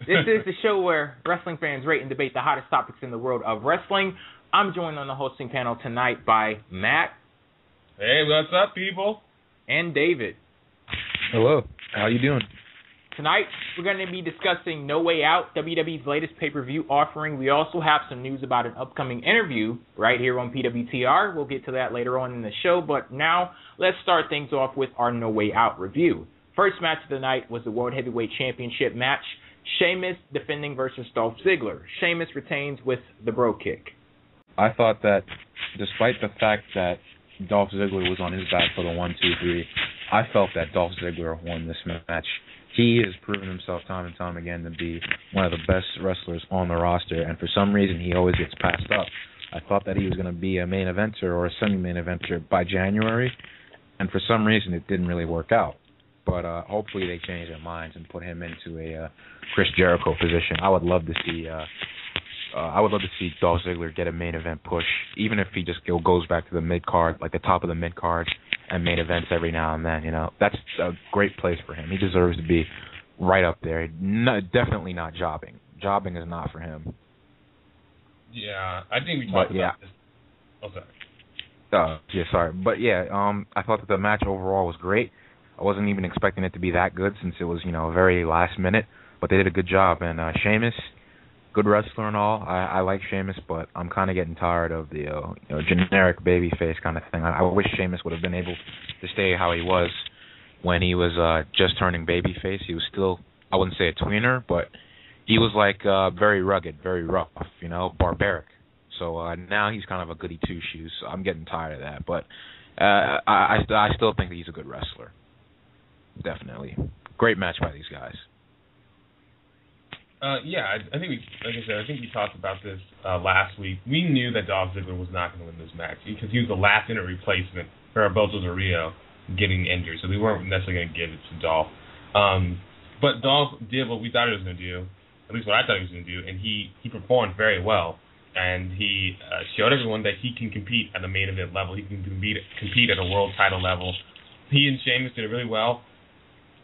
This is the show where wrestling fans rate and debate the hottest topics in the world of wrestling. I'm joined on the hosting panel tonight by Matt. Hey, what's up, people? And David. Hello. How you doing? Tonight, we're going to be discussing No Way Out, WWE's latest pay-per-view offering. We also have some news about an upcoming interview right here on PWTR. We'll get to that later on in the show, but now let's start things off with our No Way Out review. First match of the night was the World Heavyweight Championship match. Sheamus defending versus Dolph Ziggler. Sheamus retains with the bro kick. I thought that despite the fact that Dolph Ziggler was on his back for the 1, 2, 3, I felt that Dolph Ziggler won this match. He has proven himself time and time again to be one of the best wrestlers on the roster, and for some reason he always gets passed up. I thought that he was going to be a main eventer or a semi-main eventer by January, and for some reason it didn't really work out. But hopefully they change their minds and put him into a Chris Jericho position. I would love to see Dolph Ziggler get a main event push, even if he just goes back to the mid card, like the top of the mid card, and main events every now and then. You know, that's a great place for him. He deserves to be right up there. Definitely not jobbing. Jobbing is not for him. Yeah, I think we talked about this. Oh, sorry. But I thought that the match overall was great. I wasn't even expecting it to be that good since it was, very last minute, but they did a good job. And Sheamus, good wrestler and all. I like Sheamus, but I'm kind of getting tired of the generic babyface kind of thing. I wish Sheamus would have been able to stay how he was when he was just turning babyface. He was still, I wouldn't say a tweener, but he was like very rugged, very rough, barbaric. So now he's kind of a goody two-shoes. So I'm getting tired of that, but I still think that he's a good wrestler. Definitely. Great match by these guys. I think we talked about this last week. We knew that Dolph Ziggler was not going to win this match because he was the last-minute replacement for Alberto Del Rio getting injured, so they weren't necessarily going to give it to Dolph. But Dolph did what we thought he was going to do, at least what I thought he was going to do, and he performed very well. And he showed everyone that he can compete at the main event level. He can compete at a world title level. He and Sheamus did it really well.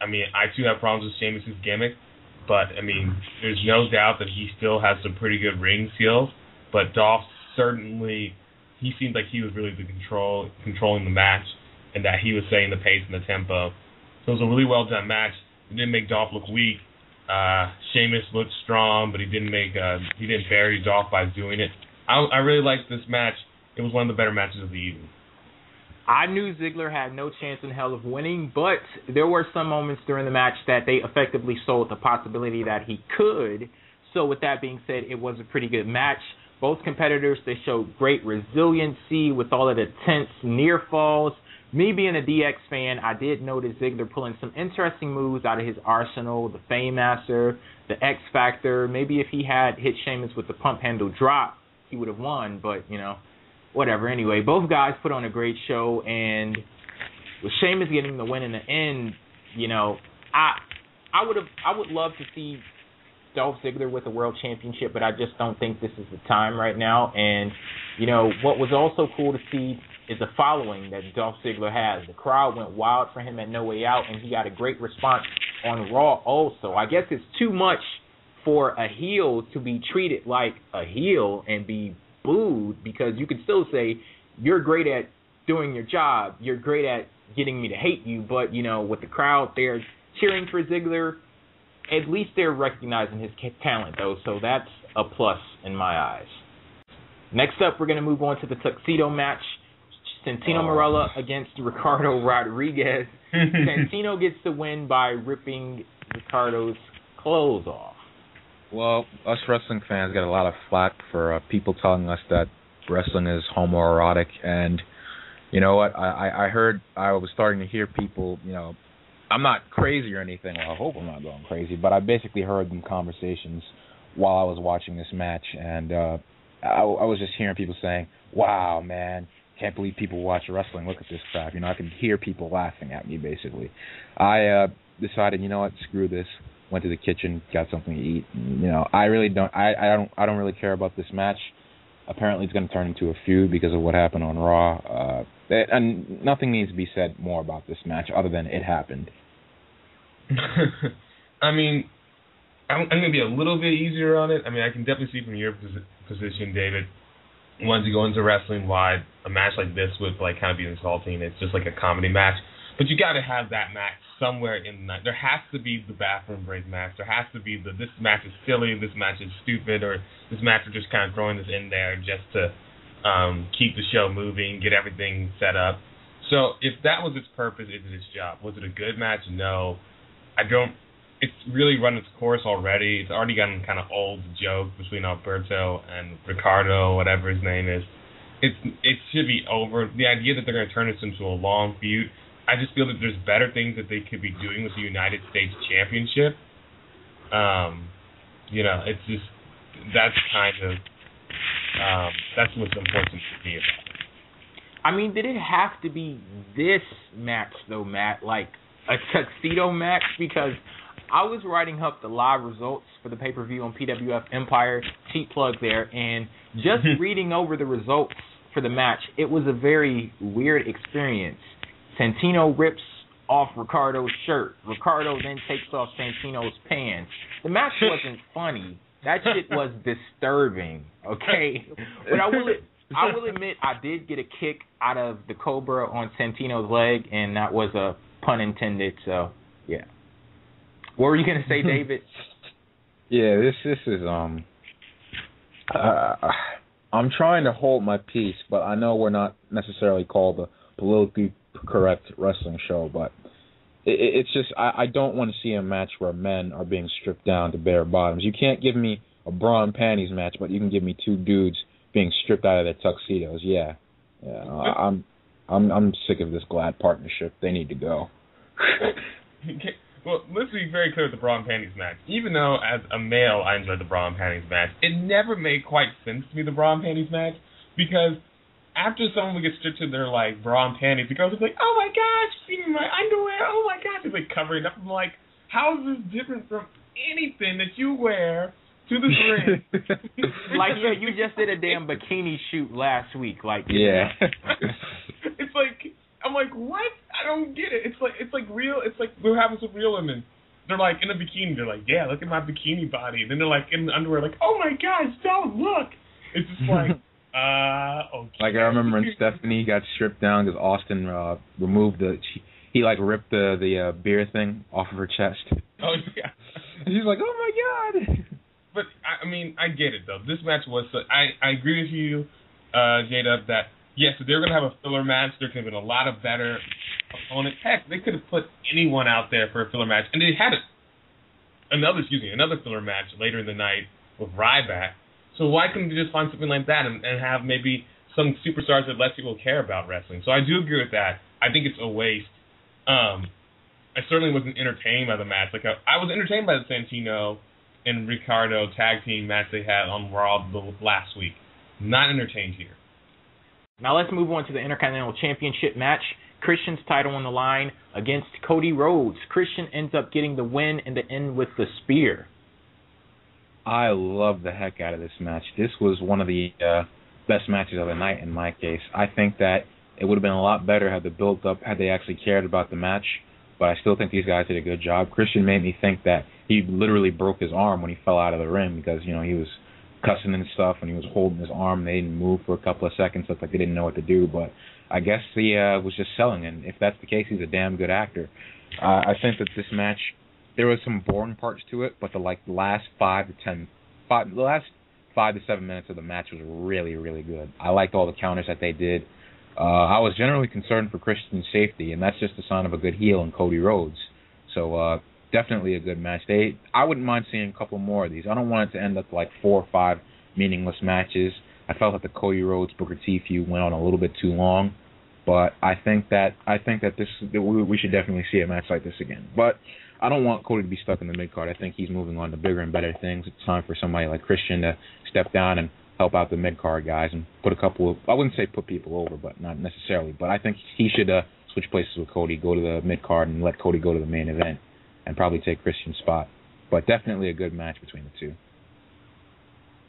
I mean, I too have problems with Sheamus' gimmick, but, there's no doubt that he still has some pretty good ring skills. But Dolph certainly, he seemed like he was really controlling the match, and that he was setting the pace and the tempo. So it was a really well done match. It didn't make Dolph look weak. Sheamus looked strong, but he didn't bury Dolph by doing it. I really liked this match. It was one of the better matches of the evening. I knew Ziggler had no chance in hell of winning, but there were some moments during the match that they effectively sold the possibility that he could. So with that being said, it was a pretty good match. Both competitors, they showed great resiliency with all of the tense near falls. Me being a DX fan, I did notice Ziggler pulling some interesting moves out of his arsenal, the Fame Master, the X Factor. Maybe if he had hit Sheamus with the pump handle drop, he would have won, but, whatever. Anyway, both guys put on a great show, and with Sheamus getting the win in the end, I would love to see Dolph Ziggler with a world championship, but I just don't think this is the time right now. And what was also cool to see is the following that Dolph Ziggler has. The crowd went wild for him at No Way Out, and he got a great response on Raw also. I guess it's too much for a heel to be treated like a heel and be booed, because you could still say you're great at doing your job, you're great at getting me to hate you, but with the crowd they're cheering for Ziggler, at least they're recognizing his talent though, so that's a plus in my eyes. Next up, we're going to move on to the Tuxedo match. Santino Marella against Ricardo Rodriguez. Santino gets the win by ripping Ricardo's clothes off. Well, us wrestling fans get a lot of flack for people telling us that wrestling is homoerotic, and you know what? I was starting to hear people, I'm not crazy or anything. Well, I hope I'm not going crazy, but I basically heard them conversations while I was watching this match, and I was just hearing people saying, "Wow, man, can't believe people watch wrestling. Look at this crap." I could hear people laughing at me. Basically, I decided, you know what? Screw this. Went to the kitchen, got something to eat. I really don't. I don't really care about this match. Apparently, it's going to turn into a feud because of what happened on Raw. And nothing needs to be said more about this match other than it happened. I'm going to be a little bit easier on it. I mean, I can definitely see from your position, David, once you go into wrestling wide, a match like this would like kind of be insulting. It's just like a comedy match. But you got to have that match somewhere in the night. There has to be the bathroom break match. There has to be this match is silly, this match is stupid, or this match is just kind of throwing this in there just to keep the show moving, get everything set up. So if that was its purpose, is it its job? Was it a good match? No. It's really run its course already. It's already gotten kind of old joke between Alberto and Ricardo, whatever his name is. It should be over. The idea that they're going to turn this into a long feud, I just feel that there's better things that they could be doing with the United States Championship. It's just that's kind of that's what's important to me about it. I mean, did it have to be this match though, Matt? Like a tuxedo match? Because I was writing up the live results for the pay-per-view on PWF Empire, cheap plug there, and just reading over the results for the match, it was a very weird experience. Santino rips off Ricardo's shirt. Ricardo then takes off Santino's pants. The match wasn't funny. That shit was disturbing, okay? But I will admit I did get a kick out of the Cobra on Santino's leg, and that was a pun intended, so, yeah. What were you going to say, David? Yeah, this is, I'm trying to hold my peace, but I know we're not necessarily called a politically correct wrestling show, but it's just I don't want to see a match where men are being stripped down to bare bottoms. You can't give me a bra and panties match, but you can give me two dudes being stripped out of their tuxedos. Yeah. I'm sick of this glad partnership. They need to go. Well, let's be very clear with the bra and panties match. Even though as a male I enjoyed the bra and panties match, it never made quite sense to me, the bra and panties match, because after someone would get stripped to their like bra and panties, the girls would be like, "Oh my gosh, see my underwear! Oh my gosh!" It's like covering up. I'm like, how is this different from anything that you wear to the ring? Like, yeah, you just did a damn bikini shoot last week. Like, yeah. It's like, I'm like, what? I don't get it. It's like real. It's like what happens with real women. They're like in a bikini. They're like, yeah, look at my bikini body. And then they're like in the underwear, like, oh my gosh, don't look. It's just like. Okay. Like I remember when Stephanie got stripped down because Austin removed he like ripped the beer thing off of her chest. Oh yeah. And she's like, oh my god. But I mean, I get it though. This match was. I agree with you, Jada, that yes, if they're gonna have a filler match, there could have been a lot of better opponents. Heck, they could have put anyone out there for a filler match, and they had another filler match later in the night with Ryback. So why couldn't you just find something like that and have maybe some superstars that less people care about wrestling? So I do agree with that. I think it's a waste. I certainly wasn't entertained by the match. Like I was entertained by the Santino and Ricardo tag team match they had on Raw last week. Not entertained here. Now let's move on to the Intercontinental Championship match. Christian's title on the line against Cody Rhodes. Christian ends up getting the win in the end with the spear. I love the heck out of this match. This was one of the best matches of the night in my case. I think that it would have been a lot better had the build up, had they actually cared about the match, but I still think these guys did a good job. Christian made me think that he literally broke his arm when he fell out of the ring because, he was cussing and stuff and he was holding his arm. They didn't move for a couple of seconds. Looked like they didn't know what to do, but I guess he was just selling, and if that's the case, he's a damn good actor. I think that this match, there was some boring parts to it, but the last 5 to 7 minutes of the match was really, really good. I liked all the counters that they did. I was generally concerned for Christian's safety, and that's just a sign of a good heel in Cody Rhodes. So definitely a good match. I wouldn't mind seeing a couple more of these. I don't want it to end up like 4 or 5 meaningless matches. I felt that the Cody Rhodes Booker T feud went on a little bit too long, but I think that we should definitely see a match like this again. But I don't want Cody to be stuck in the mid-card. I think he's moving on to bigger and better things. It's time for somebody like Christian to step down and help out the mid-card guys and put a couple of, I wouldn't say put people over, but not necessarily. But I think he should switch places with Cody, go to the mid-card and let Cody go to the main event and probably take Christian's spot. But definitely a good match between the two.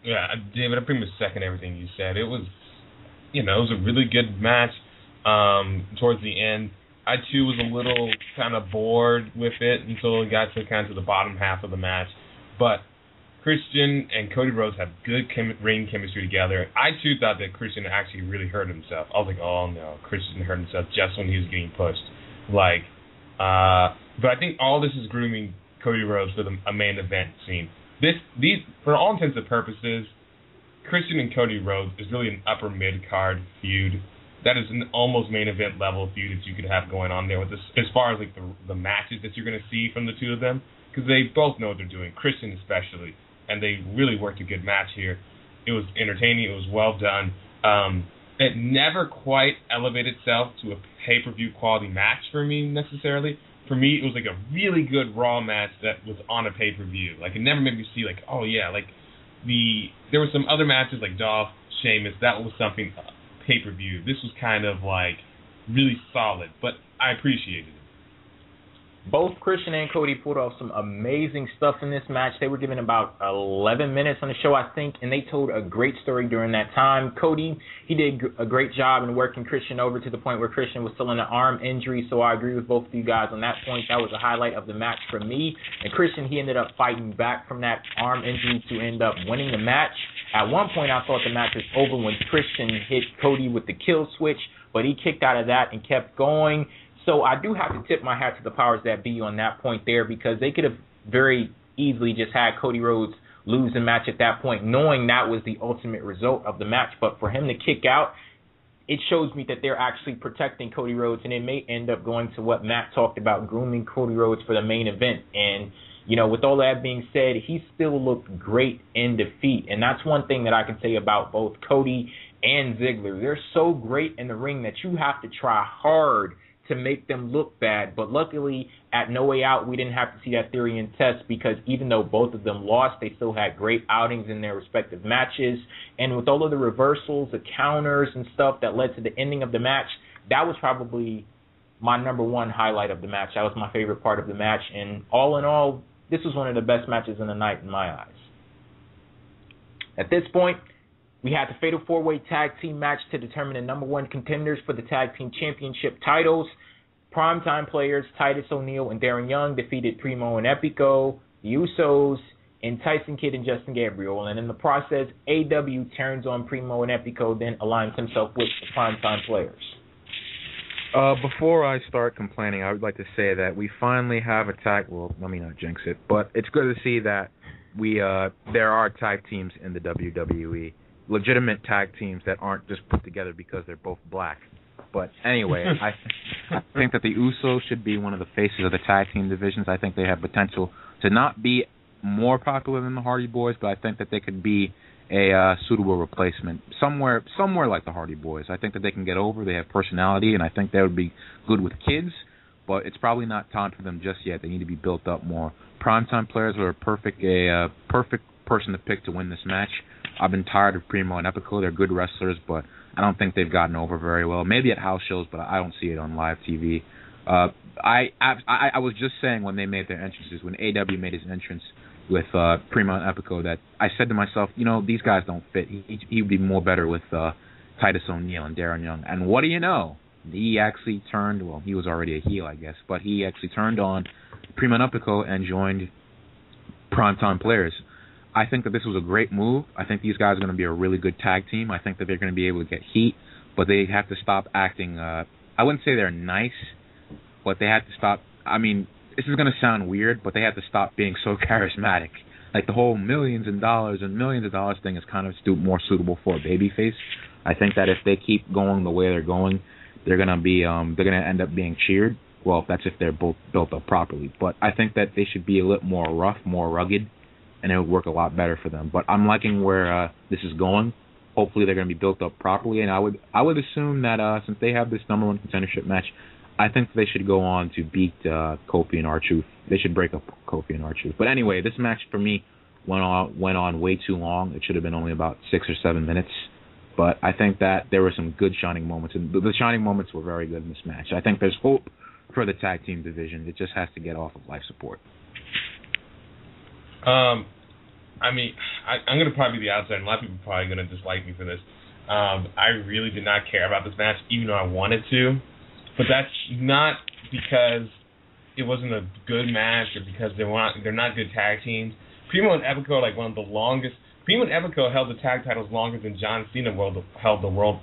Yeah, David, I pretty much second everything you said. It was, it was a really good match towards the end. I, too, was a little kind of bored with it until it got to kind of the bottom half of the match. But Christian and Cody Rhodes have good ring chemistry together. I, too, thought that Christian actually really hurt himself. I was like, oh, no, Christian hurt himself just when he was getting pushed. But I think all this is grooming Cody Rhodes for a main event scene. These, for all intents and purposes, Christian and Cody Rhodes is really an upper mid-card feud. That is an almost main event level feud that you could have going on there with this, as far as like the matches that you're going to see from the two of them, because they both know what they're doing, Christian especially, and they really worked a good match here. It was entertaining. It was well done. It never quite elevated itself to a pay-per-view quality match for me necessarily. For me, it was like a really good Raw match that was on a pay-per-view. Like, it never made me see, like, oh, yeah, like, there were some other matches like Dolph, Sheamus, that was something pay-per-view. This was kind of, like, really solid, but I appreciated it. Both Christian and Cody pulled off some amazing stuff in this match. They were given about 11 minutes on the show, I think, and they told a great story during that time. Cody, he did a great job in working Christian over to the point where Christian was still in an arm injury, so I agree with both of you guys on that point. That was a highlight of the match for me. And Christian, he ended up fighting back from that arm injury to end up winning the match. At one point, I thought the match was over when Christian hit Cody with the kill switch, but he kicked out of that and kept going. So I do have to tip my hat to the powers that be on that point there, because they could have very easily just had Cody Rhodes lose the match at that point, knowing that was the ultimate result of the match. But for him to kick out, it shows me that they're actually protecting Cody Rhodes, and it may end up going to what Matt talked about, grooming Cody Rhodes for the main event. And, you know, with all that being said, he still looked great in defeat. And that's one thing that I can say about both Cody and Ziggler. They're so great in the ring that you have to try hard to make them look bad. But luckily, at No Way Out, we didn't have to see that theory in test, because even though both of them lost, they still had great outings in their respective matches. And with all of the reversals, the counters and stuff that led to the ending of the match, that was probably my number one highlight of the match. That was my favorite part of the match. And all in all, this was one of the best matches of the night in my eyes. At this point, we had the Fatal 4-Way Tag Team match to determine the number one contenders for the Tag Team Championship titles. Primetime players Titus O'Neil and Darren Young defeated Primo and Epico, the Usos, and Tyson Kidd and Justin Gabriel. And in the process, AW turns on Primo and Epico, then aligns himself with the Primetime players. Before I start complaining, I would like to say that we finally have a tag. Well, let me not jinx it, but it's good to see that there are tag teams in the WWE. Legitimate tag teams that aren't just put together because they're both black. But anyway, I think that the Usos should be one of the faces of the tag team divisions. I think they have potential to not be more popular than the Hardy Boys, but I think that they could be a suitable replacement somewhere like the Hardy Boys. I think that they can get over. They have personality, and I think they would be good with kids. But it's probably not time for them just yet. They need to be built up more. Primetime players are a perfect person to pick to win this match. I've been tired of Primo and Epico. They're good wrestlers, but I don't think they've gotten over very well. Maybe at house shows, but I don't see it on live TV. I was just saying when they made their entrances, when AW made his entrance with Primo and Epico, that I said to myself, you know, these guys don't fit. He would be more better with Titus O'Neil and Darren Young. And what do you know? He actually turned, well, he was already a heel, I guess, but he actually turned on Primo and Epico and joined Primetime Players. I think that this was a great move. I think these guys are going to be a really good tag team. I think that they're going to be able to get heat, but they have to stop acting, I wouldn't say they're nice, but they have to stop, I mean, this is going to sound weird, but they have to stop being so charismatic. Like the whole millions of dollars thing is kind of more suitable for a babyface. I think that if they keep going the way they're going, they're going to end up being cheered. Well, that's if they're both built up properly. But I think that they should be a little more rough, more rugged, and it would work a lot better for them. But I'm liking where this is going. Hopefully they're going to be built up properly, and I would assume that since they have this number one contendership match, I think they should go on to beat Kofi and R-Truth. They should break up Kofi and R-Truth. But anyway, this match for me went on way too long. It should have been only about 6 or 7 minutes. But I think that there were some good shining moments, and the shining moments were very good in this match. I think there's hope for the tag team division. It just has to get off of life support. I mean, I'm going to probably be the outsider, and a lot of people are probably going to dislike me for this. I really did not care about this match, even though I wanted to. But that's not because it wasn't a good match or because they're not good tag teams. Primo and Epico are like one of the longest. Primo and Epico held the tag titles longer than John Cena held the world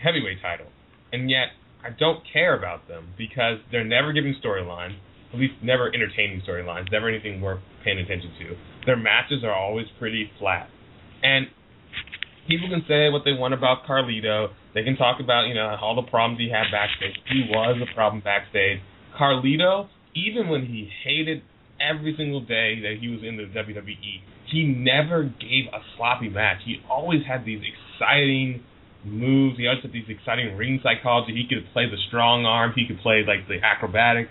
heavyweight title, and yet I don't care about them because they're never giving storylines, at least never entertaining storylines, never anything worth paying attention to. Their matches are always pretty flat, and people can say what they want about Carlito. They can talk about, all the problems he had backstage. He was a problem backstage. Carlito, even when he hated every single day that he was in the WWE, he never gave a sloppy match. He always had these exciting moves. He always had these exciting ring psychology. He could play the strong arm. He could play like the acrobatic.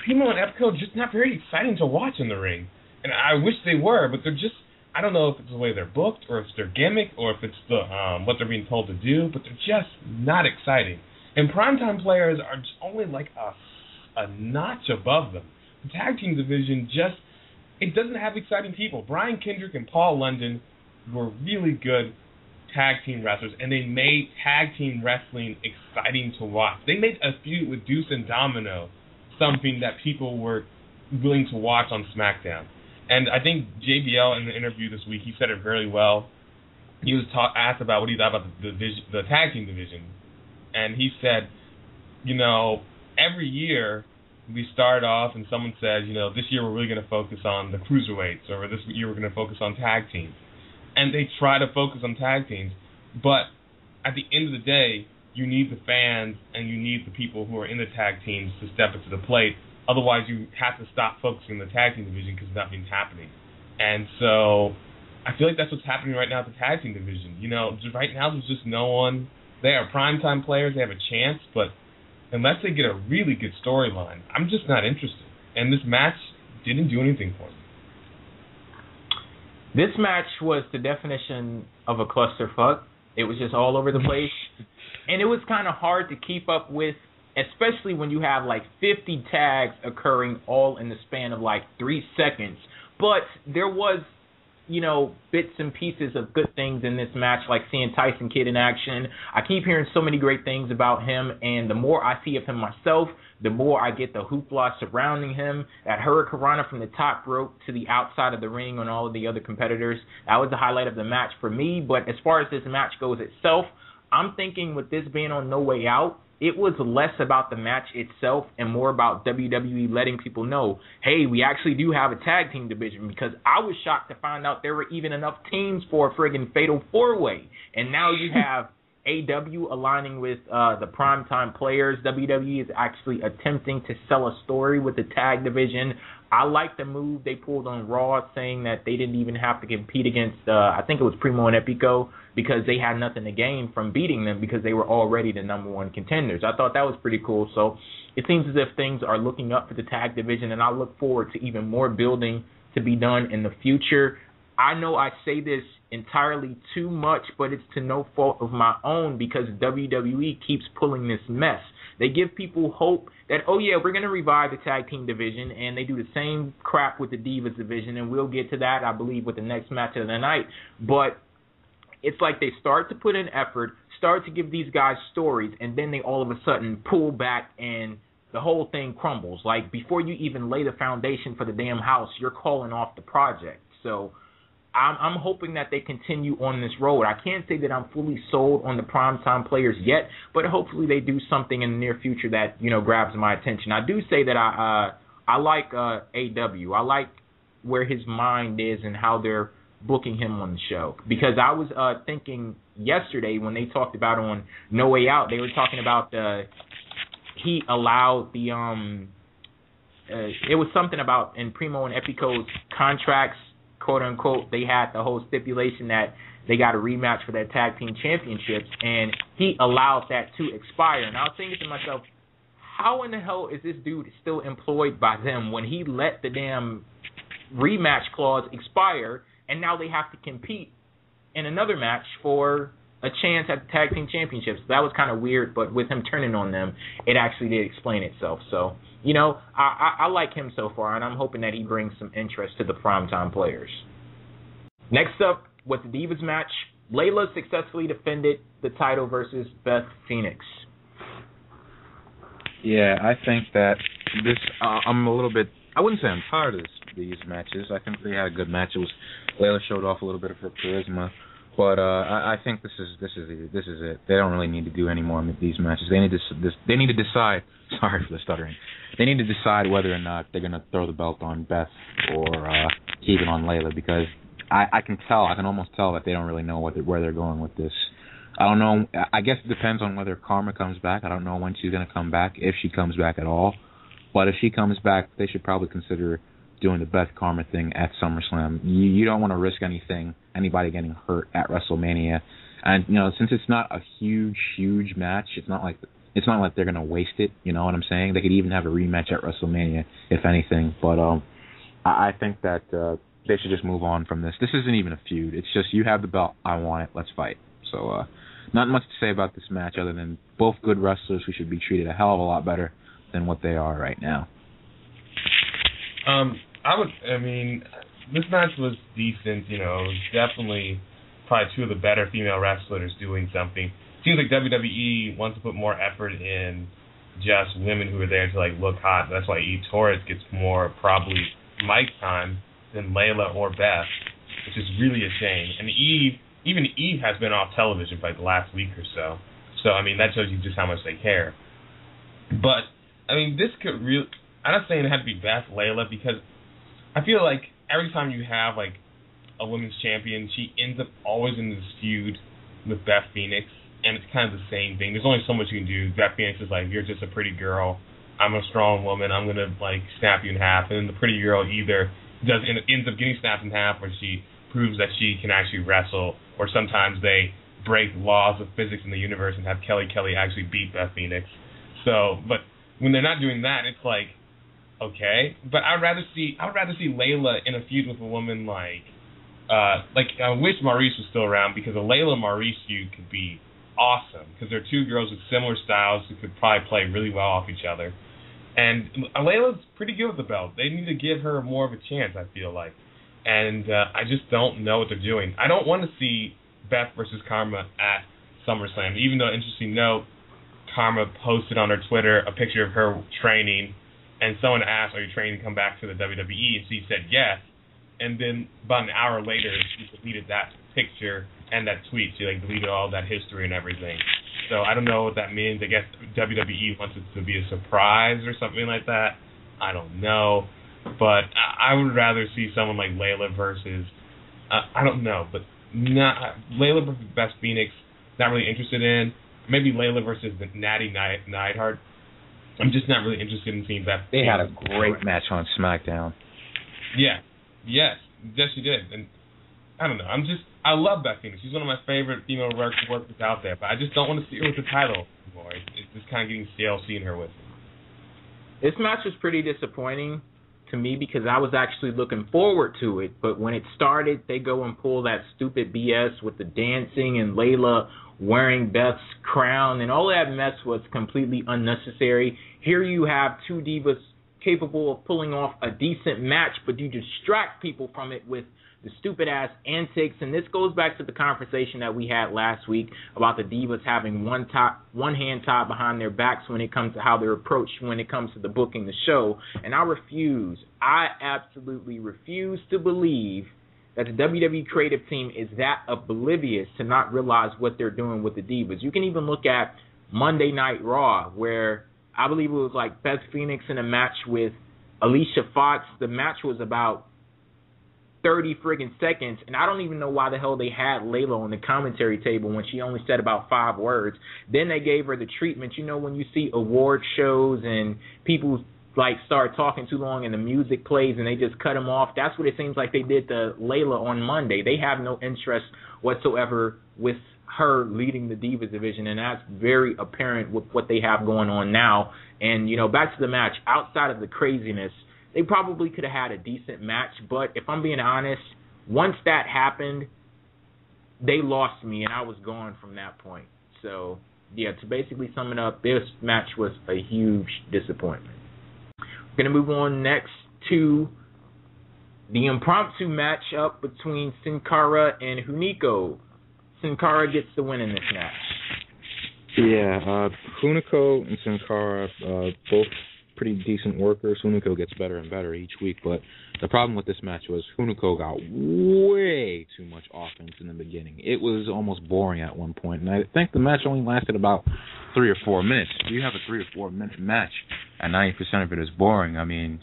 Primo and Epico are just not very exciting to watch in the ring. And I wish they were, but they're just, I don't know if it's the way they're booked or if it's their gimmick or if it's the what they're being told to do, but they're just not exciting. And primetime players are just only like a notch above them. The tag team division just, it doesn't have exciting people. Brian Kendrick and Paul London were really good tag team wrestlers, and they made tag team wrestling exciting to watch. They made a feud with Deuce and Domino something that people were willing to watch on SmackDown. And I think JBL in the interview this week, he said it very well. He was asked about what he thought about the tag team division, and he said, every year we start off and someone says, this year we're really going to focus on the cruiserweights, or this year we're going to focus on tag teams. And they try to focus on tag teams, but at the end of the day, you need the fans and you need the people who are in the tag teams to step up to the plate. Otherwise, you have to stop focusing on the tag team division because nothing's happening. And so I feel like that's what's happening right now at the tag team division. Right now there's just no one. They are primetime players. They have a chance, but unless they get a really good storyline, I'm just not interested. And this match didn't do anything for me. This match was the definition of a clusterfuck. It was just all over the place. And it was kind of hard to keep up with, especially when you have like 50 tags occurring all in the span of like 3 seconds. But there was, bits and pieces of good things in this match, like seeing Tyson Kidd in action. I keep hearing so many great things about him, and the more I see of him myself, the more I get the hoopla surrounding him. That hurricanrana from the top rope to the outside of the ring on all of the other competitors, that was the highlight of the match for me. But as far as this match goes itself, I'm thinking with this being on No Way Out, it was less about the match itself and more about WWE letting people know, hey, we actually do have a tag team division, because I was shocked to find out there were even enough teams for a friggin' fatal four-way. And now you have AW aligning with the primetime players. WWE is actually attempting to sell a story with the tag division. I like the move they pulled on Raw, saying that they didn't even have to compete against, I think it was Primo and Epico, because they had nothing to gain from beating them because they were already the number one contenders. I thought that was pretty cool. So it seems as if things are looking up for the tag division, and I look forward to even more building to be done in the future. I know I say this entirely too much, but it's to no fault of my own, because WWE keeps pulling this mess. They give people hope that, oh yeah, we're going to revive the tag team division, and they do the same crap with the Divas division, and we'll get to that, I believe, with the next match of the night. But it's like they start to put in effort, start to give these guys stories, and then they all of a sudden pull back and the whole thing crumbles. Like, before you even lay the foundation for the damn house, you're calling off the project. So I'm hoping that they continue on this road. I can't say that I'm fully sold on the primetime players yet, but hopefully they do something in the near future that, grabs my attention. I do say that I like AW. I like where his mind is and how they're booking him on the show. Because I was thinking yesterday when they talked about on No Way Out, they were talking about he allowed the it was something about in Primo and Epico's contracts, quote unquote, they had the whole stipulation that they got a rematch for their tag team championships, and he allowed that to expire. And I was thinking to myself, how in the hell is this dude still employed by them when he let the damn rematch clause expire, and now they have to compete in another match for a chance at the tag team championships? That was kind of weird, but with him turning on them, it actually did explain itself. So, I like him so far, and I'm hoping that he brings some interest to the primetime players. Next up, with the Divas match, Layla successfully defended the title versus Beth Phoenix. Yeah, I think that this, I'm a little bit, I wouldn't say I'm tired of this these matches. I think they had a good match. Layla showed off a little bit of her charisma, but I think this is it. They don't really need to do any more of these matches. They need to decide. Sorry for the stuttering. They need to decide whether or not they're going to throw the belt on Beth or keep it on Layla, because I can almost tell that they don't really know where they're going with this. I don't know. I guess it depends on whether Karma comes back. I don't know when she's going to come back, if she comes back at all. But if she comes back, they should probably consider doing the Beth Karma thing at SummerSlam. You don't want to risk anybody getting hurt at WrestleMania. And, since it's not a huge match, it's not like they're going to waste it, you know what I'm saying? They could even have a rematch at WrestleMania, if anything. But I think that they should just move on from this. This isn't even a feud. It's just, you have the belt, I want it, let's fight. So not much to say about this match other than both good wrestlers who should be treated a hell of a lot better than what they are right now. This match was decent, It was definitely probably two of the better female wrestlers doing something. Seems like WWE wants to put more effort in just women who are there to look hot. That's why Eve Torres gets more probably mic time than Layla or Beth, which is really a shame. And even Eve has been off television for the last week or so. So that shows you just how much they care. But this could really. I'm not saying it had to be Beth, Layla, because I feel like every time you have a women's champion, she ends up always in this feud with Beth Phoenix. And it's kind of the same thing. There's only so much you can do. Beth Phoenix is you're just a pretty girl. I'm a strong woman. I'm going to, snap you in half. And then the pretty girl either ends up getting snapped in half, or she proves that she can actually wrestle, or sometimes they break laws of physics in the universe and have Kelly actually beat Beth Phoenix. So, but when they're not doing that, it's okay. But I would rather see Layla in a feud with a woman I wish Maurice was still around, because a Layla Maurice feud could be awesome, because they're two girls with similar styles who could probably play really well off each other. And Layla's pretty good with the belt. They need to give her more of a chance, I feel like. And I just don't know what they're doing. I don't want to see Beth versus Karma at SummerSlam, even though, interesting note, Karma posted on her Twitter a picture of her training, and someone asked, are you training to come back to the WWE? And she said yes. And then about an hour later, she deleted that picture and that tweet. She deleted all that history and everything. So I don't know what that means. I guess WWE wants it to be a surprise or something like that. I don't know. But I would rather see someone like Layla versus, I don't know, but not Layla versus Beth Phoenix, not really interested in. Maybe Layla versus the Natty Neidhart. I'm just not really interested in seeing Beth. They had a great match on SmackDown. Yeah. Yes, she did. And I don't know. I love Beth Phoenix. She's one of my favorite female workers out there, but I just don't want to see her with the title anymore. It's just kind of getting stale seeing her with it. This match was pretty disappointing to me, because I was actually looking forward to it, but when it started, they go and pull that stupid BS with the dancing and Layla wearing Beth's crown, and all that mess was completely unnecessary. Here you have two divas capable of pulling off a decent match, but you distract people from it with the stupid-ass antics. And this goes back to the conversation that we had last week about the divas having one hand tied behind their backs when it comes to how they're approached when it comes to the booking the show. And I absolutely refuse to believe that the WWE creative team is that oblivious to not realize what they're doing with the divas. You can even look at Monday Night Raw, where I believe it was Beth Phoenix in a match with Alicia Fox. The match was about 30 friggin' seconds, and I don't even know why the hell they had Layla on the commentary table when she only said about 5 words. Then they gave her the treatment. When you see award shows and people start talking too long and the music plays and they just cut them off, that's what it seems like they did to Layla on Monday. They have no interest whatsoever with her leading the Divas division, and that's very apparent with what they have going on now. And, back to the match, outside of the craziness, they probably could have had a decent match, but if I'm being honest, once that happened, they lost me, and I was gone from that point. So, yeah, to basically sum it up, this match was a huge disappointment. We're going to move on next to the impromptu matchup between Sin Cara and Hunico. Sin Cara gets the win in this match. Yeah, Hunico and Sin Cara both pretty decent workers. Hunico gets better and better each week, but the problem with this match was Hunico got way too much offense in the beginning. It was almost boring at one point, and I think the match only lasted about 3 or 4 minutes. If you have a 3 or 4 minute match and 90% of it is boring, I mean,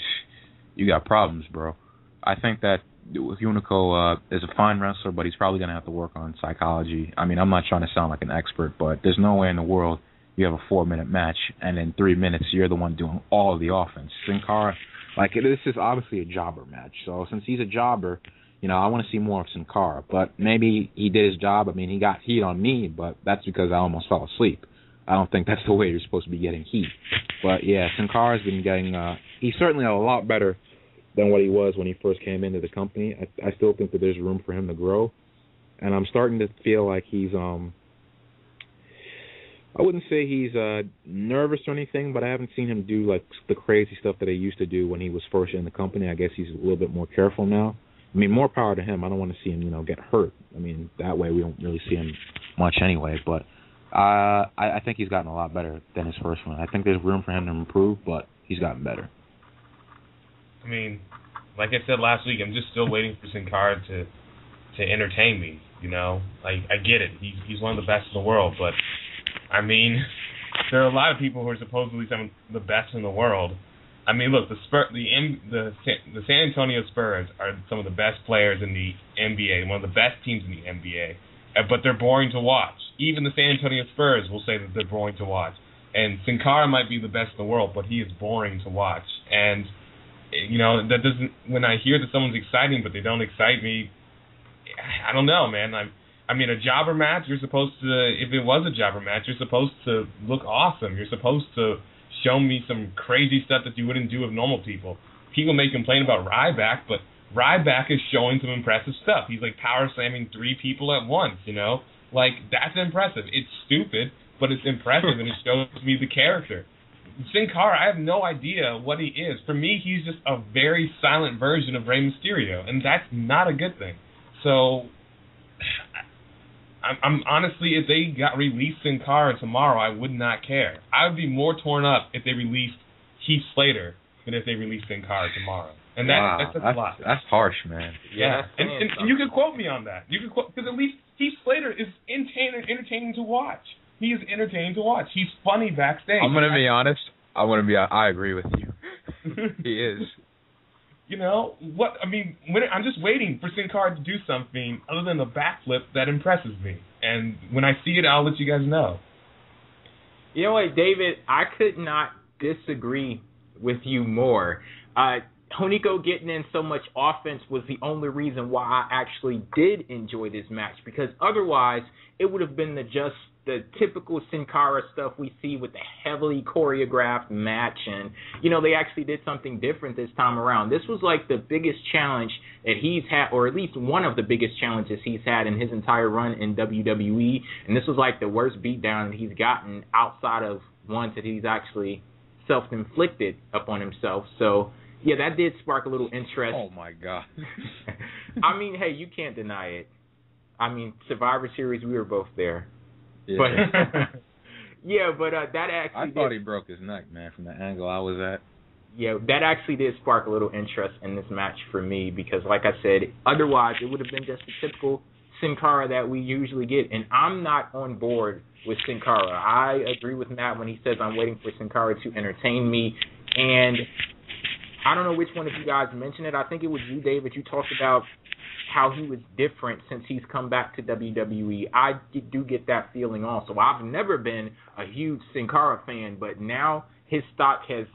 you got problems, bro. I think that Hunico is a fine wrestler, but he's probably going to have to work on psychology. I mean, I'm not trying to sound like an expert, but there's no way in the world you have a 4-minute match, and in 3 minutes you're the one doing all of the offense. Sin Cara, this is obviously a jobber match. So since he's a jobber, I want to see more of Sin Cara. But maybe he did his job. I mean, he got heat on me, but that's because I almost fell asleep. I don't think that's the way you're supposed to be getting heat. But yeah, Sin Cara's been getting. He's certainly a lot better than what he was when he first came into the company. I still think that there's room for him to grow, and I'm starting to feel like he's I wouldn't say he's nervous or anything, but I haven't seen him do the crazy stuff that he used to do when he was first in the company. I guess he's a little bit more careful now. I mean, more power to him. I don't want to see him, get hurt. I mean, that way we don't really see him much anyway. But I think he's gotten a lot better than his first one. I think there's room for him to improve, but he's gotten better. I mean, like I said last week, I'm just still waiting for Sin Cara to entertain me. I get it. He's one of the best in the world, but I mean, there are a lot of people who are supposedly some of the best in the world. I mean, look, the San Antonio Spurs are some of the best players in the NBA, one of the best teams in the NBA, but they're boring to watch. Even the San Antonio Spurs will say that they're boring to watch. And Sin Cara might be the best in the world, but he is boring to watch. And that doesn't. When I hear that someone's exciting, but they don't excite me, I don't know, man. I mean, a jobber match, you're supposed to, if it was a jobber match, you're supposed to look awesome. You're supposed to show me some crazy stuff that you wouldn't do with normal people. People may complain about Ryback, but Ryback is showing some impressive stuff. He's power slamming 3 people at once, that's impressive. It's stupid, but it's impressive, and it shows me the character. Sin Cara, I have no idea what he is. For me, he's just a very silent version of Rey Mysterio, and that's not a good thing. So, I'm honestly, if they released Sin Cara tomorrow, I would not care. I would be more torn up if they released Heath Slater than if they released Sin Cara tomorrow. And that's a lot. That's harsh, man. Yeah, and you could quote me on that. You could quote, because at least Heath Slater is entertaining to watch. He is entertaining to watch. He's funny backstage. I'm gonna be honest. I agree with you. He is. What? I mean, I'm just waiting for Sin Cara to do something other than the backflip that impresses me. And when I see it, I'll let you guys know. You know what, David? I could not disagree with you more. Hunico getting in so much offense was the only reason why I actually did enjoy this match, because otherwise it would have been the typical Sin Cara stuff we see with the heavily choreographed match, and they actually did something different this time around. This was the biggest challenge that he's had, or at least one of the biggest challenges he's had in his entire run in WWE, and this was the worst beatdown that he's gotten outside of ones that he's actually self-inflicted upon himself. So yeah, that did spark a little interest. Oh my God. I mean, hey, you can't deny it. I mean, Survivor Series, we were both there. Yeah. But that actually. I thought he broke his neck, man, from the angle I was at. Yeah, that actually did spark a little interest in this match for me, because, like I said, otherwise it would have been just the typical Sin Cara that we usually get, and I'm not on board with Sin Cara. I agree with Matt when he says I'm waiting for Sin Cara to entertain me, and I don't know which one of you guys mentioned it. I think it was you, David. You talked about how he was different since he's come back to WWE. I do get that feeling also. I've never been a huge Sin Cara fan, but now his stock has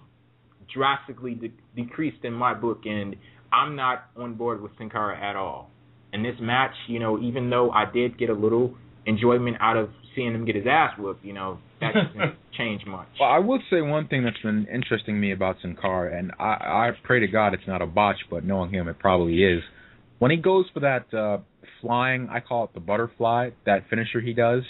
drastically decreased in my book, and I'm not on board with Sin Cara at all. And this match, even though I did get a little enjoyment out of seeing him get his ass whooped, that doesn't change much. Well, I will say one thing that's been interesting me about Sin Cara, and I pray to God it's not a botch, but knowing him, it probably is. When he goes for that flying, I call it the butterfly, that finisher he does,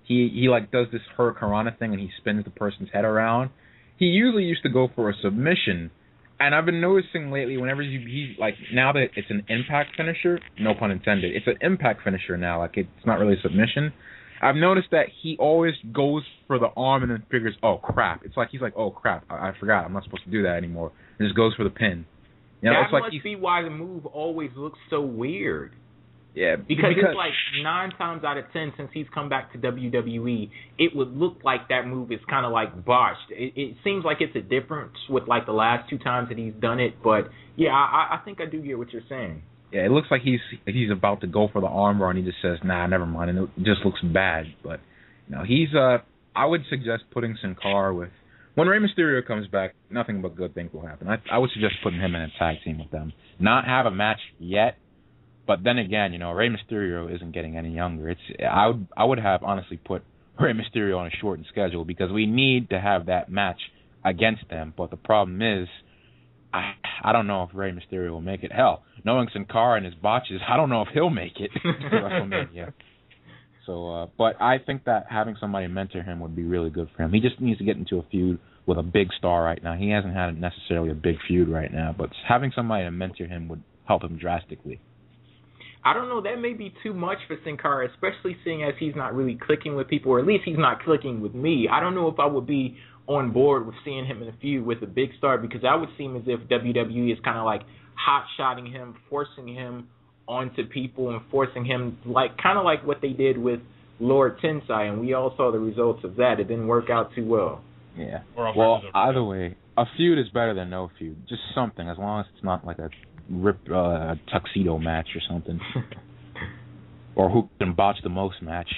he does this Hurricanrana thing and he spins the person's head around. He usually used to go for a submission, and I've been noticing lately whenever he's now that it's an impact finisher, no pun intended, it's an impact finisher now, it's not really a submission. I've noticed that he always goes for the arm and then figures, oh crap. It's like he's like, oh crap, I forgot, I'm not supposed to do that anymore. And just goes for the pin. You know, that it's like must be why the move always looks so weird. Yeah, because it's like 9 times out of 10 since he's come back to WWE, it would look like that move is kind of like botched. It seems like it's a difference with like the last 2 times that he's done it, but yeah, I think I do get what you're saying. Yeah, it looks like he's about to go for the armbar and he just says, nah, never mind, and it just looks bad. But you know, he's I would suggest putting Sin Cara with when Rey Mysterio comes back. Nothing but good things will happen. I would suggest putting him in a tag team with them. Not have a match yet. But then again, you know, Rey Mysterio isn't getting any younger. I would have honestly put Rey Mysterio on a shortened schedule because we need to have that match against them. But the problem is, I don't know if Rey Mysterio will make it. Hell, knowing Sin Cara and his botches, I don't know if he'll make it to WrestleMania. So, but I think that having somebody mentor him would be really good for him. He just needs to get into a feud with a big star right now. He hasn't had necessarily a big feud right now, but having somebody to mentor him would help him drastically. I don't know, that may be too much for Sin Cara, especially seeing as he's not really clicking with people, or at least he's not clicking with me. I don't know if I would be on board with seeing him in a feud with a big star, because that would seem as if WWE is kind of like hot-shotting him, forcing him onto people and forcing him, like kind of like what they did with Lord Tensai, and we all saw the results of that. It didn't work out too well. Yeah. Well, either way, a feud is better than no feud. Just something, as long as it's not like a tuxedo match or something. Or who can botch the most match.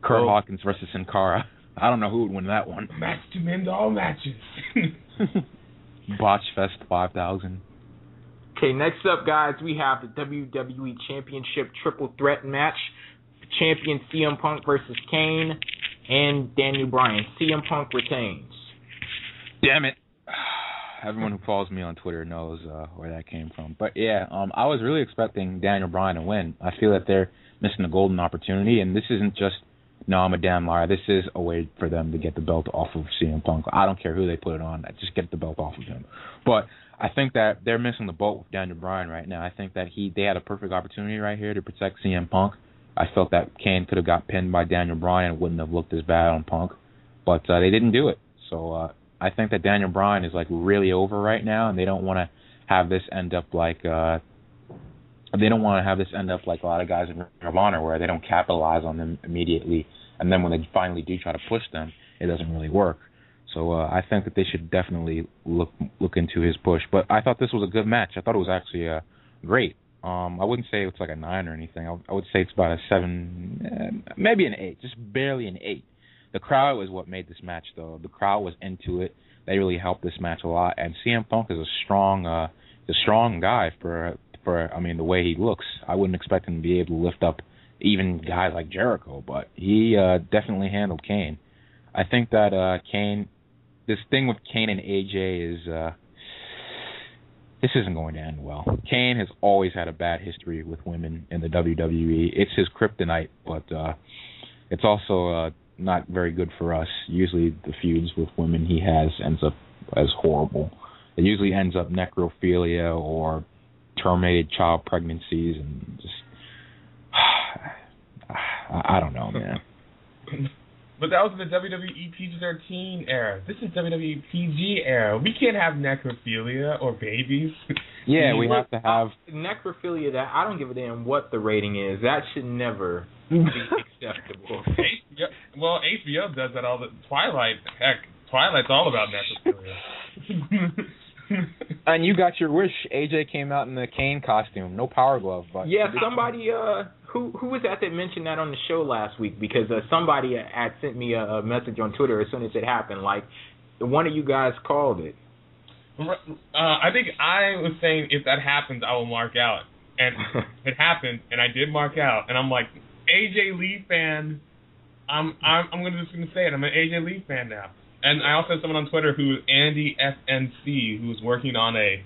Kurt Hawkins versus Sin Cara. I don't know who would win that one. Match to end all matches. Botch Fest 5000. Okay, next up, guys, we have the WWE Championship Triple Threat match. Champion CM Punk versus Kane and Daniel Bryan. CM Punk retains. Damn it. Everyone who follows me on Twitter knows where that came from. But yeah, I was really expecting Daniel Bryan to win. I feel that they're missing a golden opportunity, and this isn't just, no, I'm a damn liar. This is a way for them to get the belt off of CM Punk. I don't care who they put it on. Just get the belt off of him. But I think that they're missing the boat with Daniel Bryan right now. I think that they had a perfect opportunity right here to protect CM Punk. I felt that Kane could have got pinned by Daniel Bryan and wouldn't have looked as bad on Punk. But they didn't do it. So I think that Daniel Bryan is like really over right now, and they don't want to have this end up like a lot of guys in Ring of Honor where they don't capitalize on them immediately, and then when they finally do try to push them, it doesn't really work. So I think that they should definitely look into his push. But I thought this was a good match. I thought it was actually great. I wouldn't say it's like a 9 or anything. I would say it's about a 7, maybe an 8, just barely an 8. The crowd was what made this match, though. The crowd was into it. They really helped this match a lot. And CM Punk is a strong guy for the way he looks. I wouldn't expect him to be able to lift up even guys like Jericho, but he definitely handled Kane. I think that this thing with Kane and AJ is this isn't going to end well. Kane has always had a bad history with women in the WWE. It's his kryptonite, but it's also not very good for us. Usually the feuds with women he has ends up as horrible. It usually ends up necrophilia or terminated child pregnancies and just I don't know, man. But that was the WWE PG-13 era. This is WWE PG era. We can't have necrophilia or babies. Yeah, we have to have necrophilia. That I don't give a damn what the rating is. That should never be acceptable. HBO does that all the Twilight. Heck, Twilight's all about necrophilia. And you got your wish. AJ came out in the Kane costume, no power glove. But yeah, somebody who was that mentioned that on the show last week? Because somebody had sent me a message on Twitter as soon as it happened. Like, one of you guys called it. I think I was saying if that happens, I will mark out, and it happened, and I did mark out, and I'm like, AJ Lee fan. I'm just gonna say it. I'm an AJ Lee fan now. And I also have someone on Twitter who is Andy FNC, who is working on a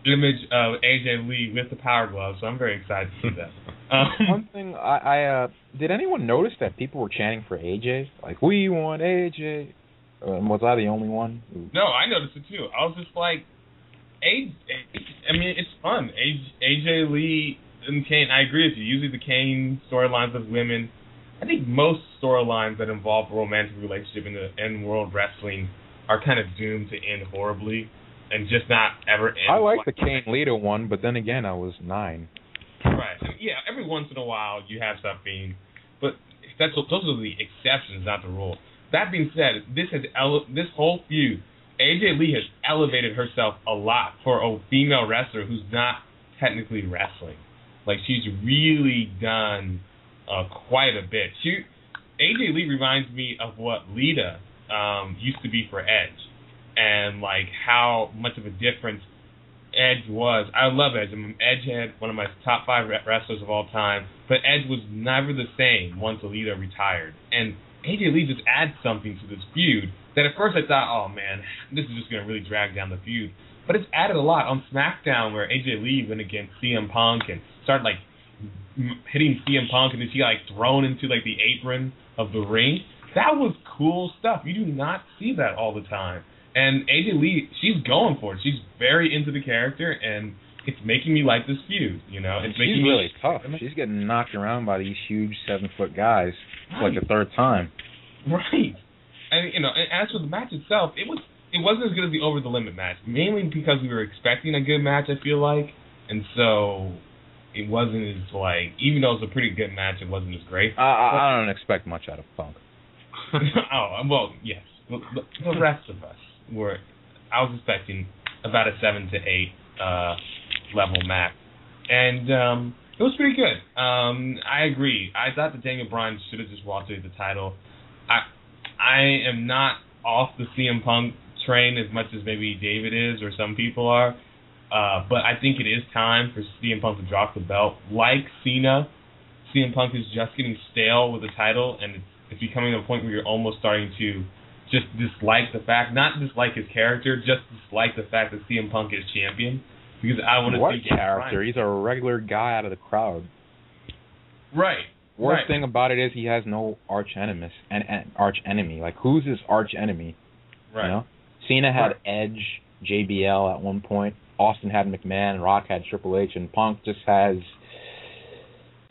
image of AJ Lee with the power glove, so I'm very excited to see that. One thing, I did anyone notice that people were chanting for AJ? Like, we want AJ. Was I the only one? No, I noticed it too. I was just like, I mean, it's fun. AJ Lee and Kane, I agree with you. Usually the Kane storylines of women I think most storylines that involve a romantic relationship in world wrestling are kind of doomed to end horribly and just not ever end. I like the Kane Lita one, but then again, I was 9. Right. Yeah, every once in a while you have something, but those are the exceptions, not the rule. That being said, this whole feud, AJ Lee has elevated herself a lot for a female wrestler who's not technically wrestling. Like, she's really done quite a bit. AJ Lee reminds me of what Lita used to be for Edge, and like how much of a difference Edge was. I love Edge. Edge had one of my top 5 wrestlers of all time, but Edge was never the same once Lita retired. And AJ Lee just adds something to this feud that at first I thought, oh man, this is just going to really drag down the feud. But it's added a lot. On SmackDown, where AJ Lee went against CM Punk and started like hitting CM Punk, and then she got like thrown into like the apron of the ring. That was cool stuff. You do not see that all the time. And AJ Lee, she's going for it. She's very into the character, and it's making me like this feud. You know, it's making she's me really tough. She's getting knocked around by these huge 7-foot guys for like the third time. Right. And you know, and as for the match itself, it wasn't as good as the Over the Limit match, mainly because we were expecting a good match, I feel like, and so it wasn't as like, even though it was a pretty good match, it wasn't as great. I don't expect much out of Punk. Oh, well, yes. The rest of us I was expecting about a 7 to 8 level match, and it was pretty good. I agree. I thought that Daniel Bryan should have just walked away with the title. I am not off the CM Punk train as much as maybe David is or some people are, but I think it is time for CM Punk to drop the belt. Like Cena, CM Punk is just getting stale with the title, and it's becoming a point where you're almost starting to just dislike the fact, not dislike his character, just dislike the fact that CM Punk is champion. Because I want to see character? Bryan. He's a regular guy out of the crowd. Right. Worst thing about it is he has no arch enemy. Like, who's his arch enemy? Right. You know? Cena had Edge, JBL at one point. Austin had McMahon. Rock had Triple H, and Punk just has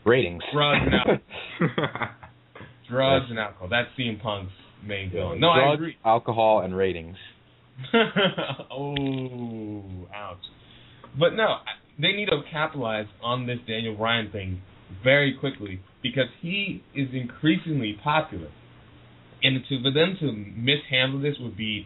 ratings. Drugs and alcohol. Drugs and alcohol. That's CM Punk's main villain. No, drugs, I agree. Alcohol, and ratings. Oh, ouch. But no, they need to capitalize on this Daniel Bryan thing very quickly because he is increasingly popular. And for them to mishandle this would be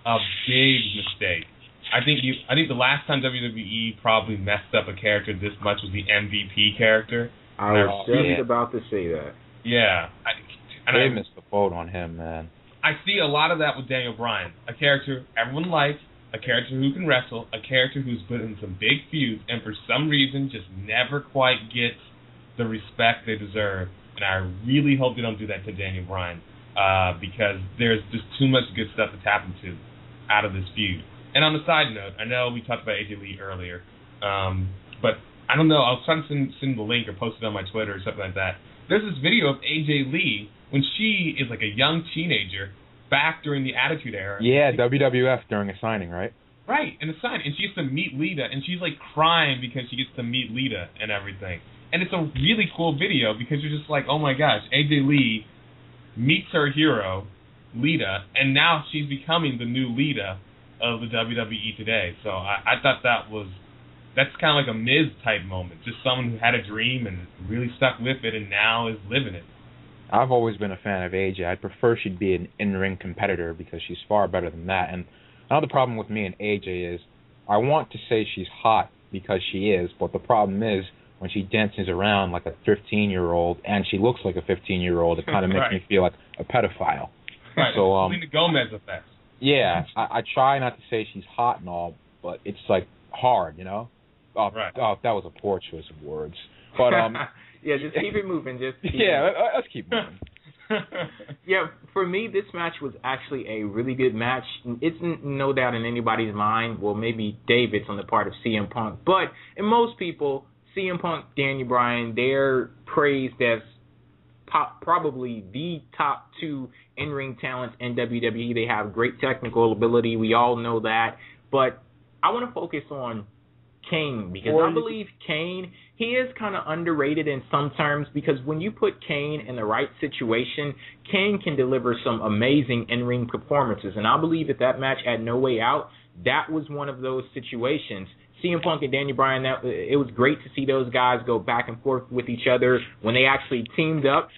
a big mistake. I think the last time WWE probably messed up a character this much was the MVP character. I was just about to say that. Yeah. They missed the boat on him, man. I see a lot of that with Daniel Bryan. A character everyone likes, a character who can wrestle, a character who's put in some big feuds, and for some reason just never quite gets the respect they deserve. And I really hope they don't do that to Daniel Bryan because there's just too much good stuff that's happened out of this feud. And on the side note, I know we talked about AJ Lee earlier, but I don't know. I was trying to send the link or post it on my Twitter or something like that. There's this video of AJ Lee when she is like a young teenager back during the Attitude Era. Yeah, WWF during a signing, right? Right, in a signing. And she gets to meet Lita, and she's like crying because she gets to meet Lita and everything. And it's a really cool video because you're just like, oh my gosh, AJ Lee meets her hero, Lita, and now she's becoming the new Lita of the WWE today. So I thought that's kind of like a Miz type moment. Just someone who had a dream and really stuck with it and now is living it. I've always been a fan of AJ. I'd prefer she'd be an in-ring competitor because she's far better than that. And another problem with me and AJ is I want to say she's hot because she is, but the problem is when she dances around like a 15-year-old and she looks like a 15-year-old, it kind of makes me feel like a pedophile. Right, so, Selena Gomez effect. Yeah, I try not to say she's hot and all, but it's like hard, you know? Oh, that was a poor choice of words. But yeah, just keep it moving. Let's keep moving. Yeah, for me, this match was actually a really good match. It's no doubt in anybody's mind. Well, maybe David's on the part of CM Punk, but in most people, CM Punk, Daniel Bryan, they're praised as probably the top 2 in-ring talents in WWE. They have great technical ability. We all know that. But I want to focus on Kane, because I believe Kane, he is kind of underrated in some terms, because when you put Kane in the right situation, Kane can deliver some amazing in-ring performances. And I believe that match at No Way Out, that was one of those situations. CM Punk and Daniel Bryan, it was great to see those guys go back and forth with each other. When they actually teamed up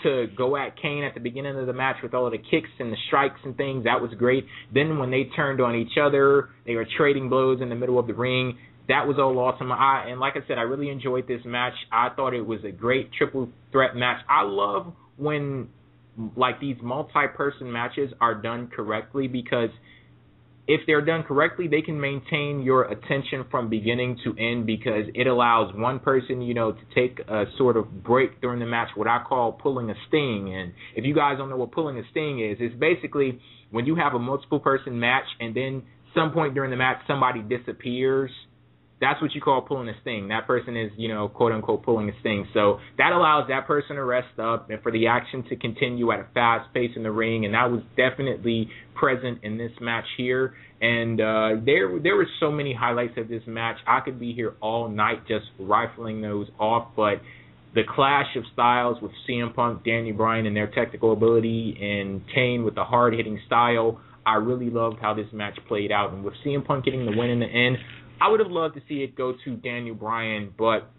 to go at Kane at the beginning of the match with all of the kicks and the strikes and things, that was great. Then when they turned on each other, they were trading blows in the middle of the ring. That was all awesome. And like I said, I really enjoyed this match. I thought it was a great triple threat match. I love when like these multi-person matches are done correctly, because if they're done correctly, they can maintain your attention from beginning to end, because it allows one person, to take a sort of break during the match, what I call pulling a sting. And if you guys don't know what pulling a sting is, it's basically when you have a multiple person match and then some point during the match somebody disappears. That's what you call pulling a sting. That person is, quote unquote, pulling a sting. So that allows that person to rest up and for the action to continue at a fast pace in the ring. And that was definitely present in this match here. And there were so many highlights of this match. I could be here all night just rifling those off. But the clash of styles with CM Punk, Daniel Bryan, and their technical ability, and Kane with the hard-hitting style, I really loved how this match played out. And with CM Punk getting the win in the end, I would have loved to see it go to Daniel Bryan, but,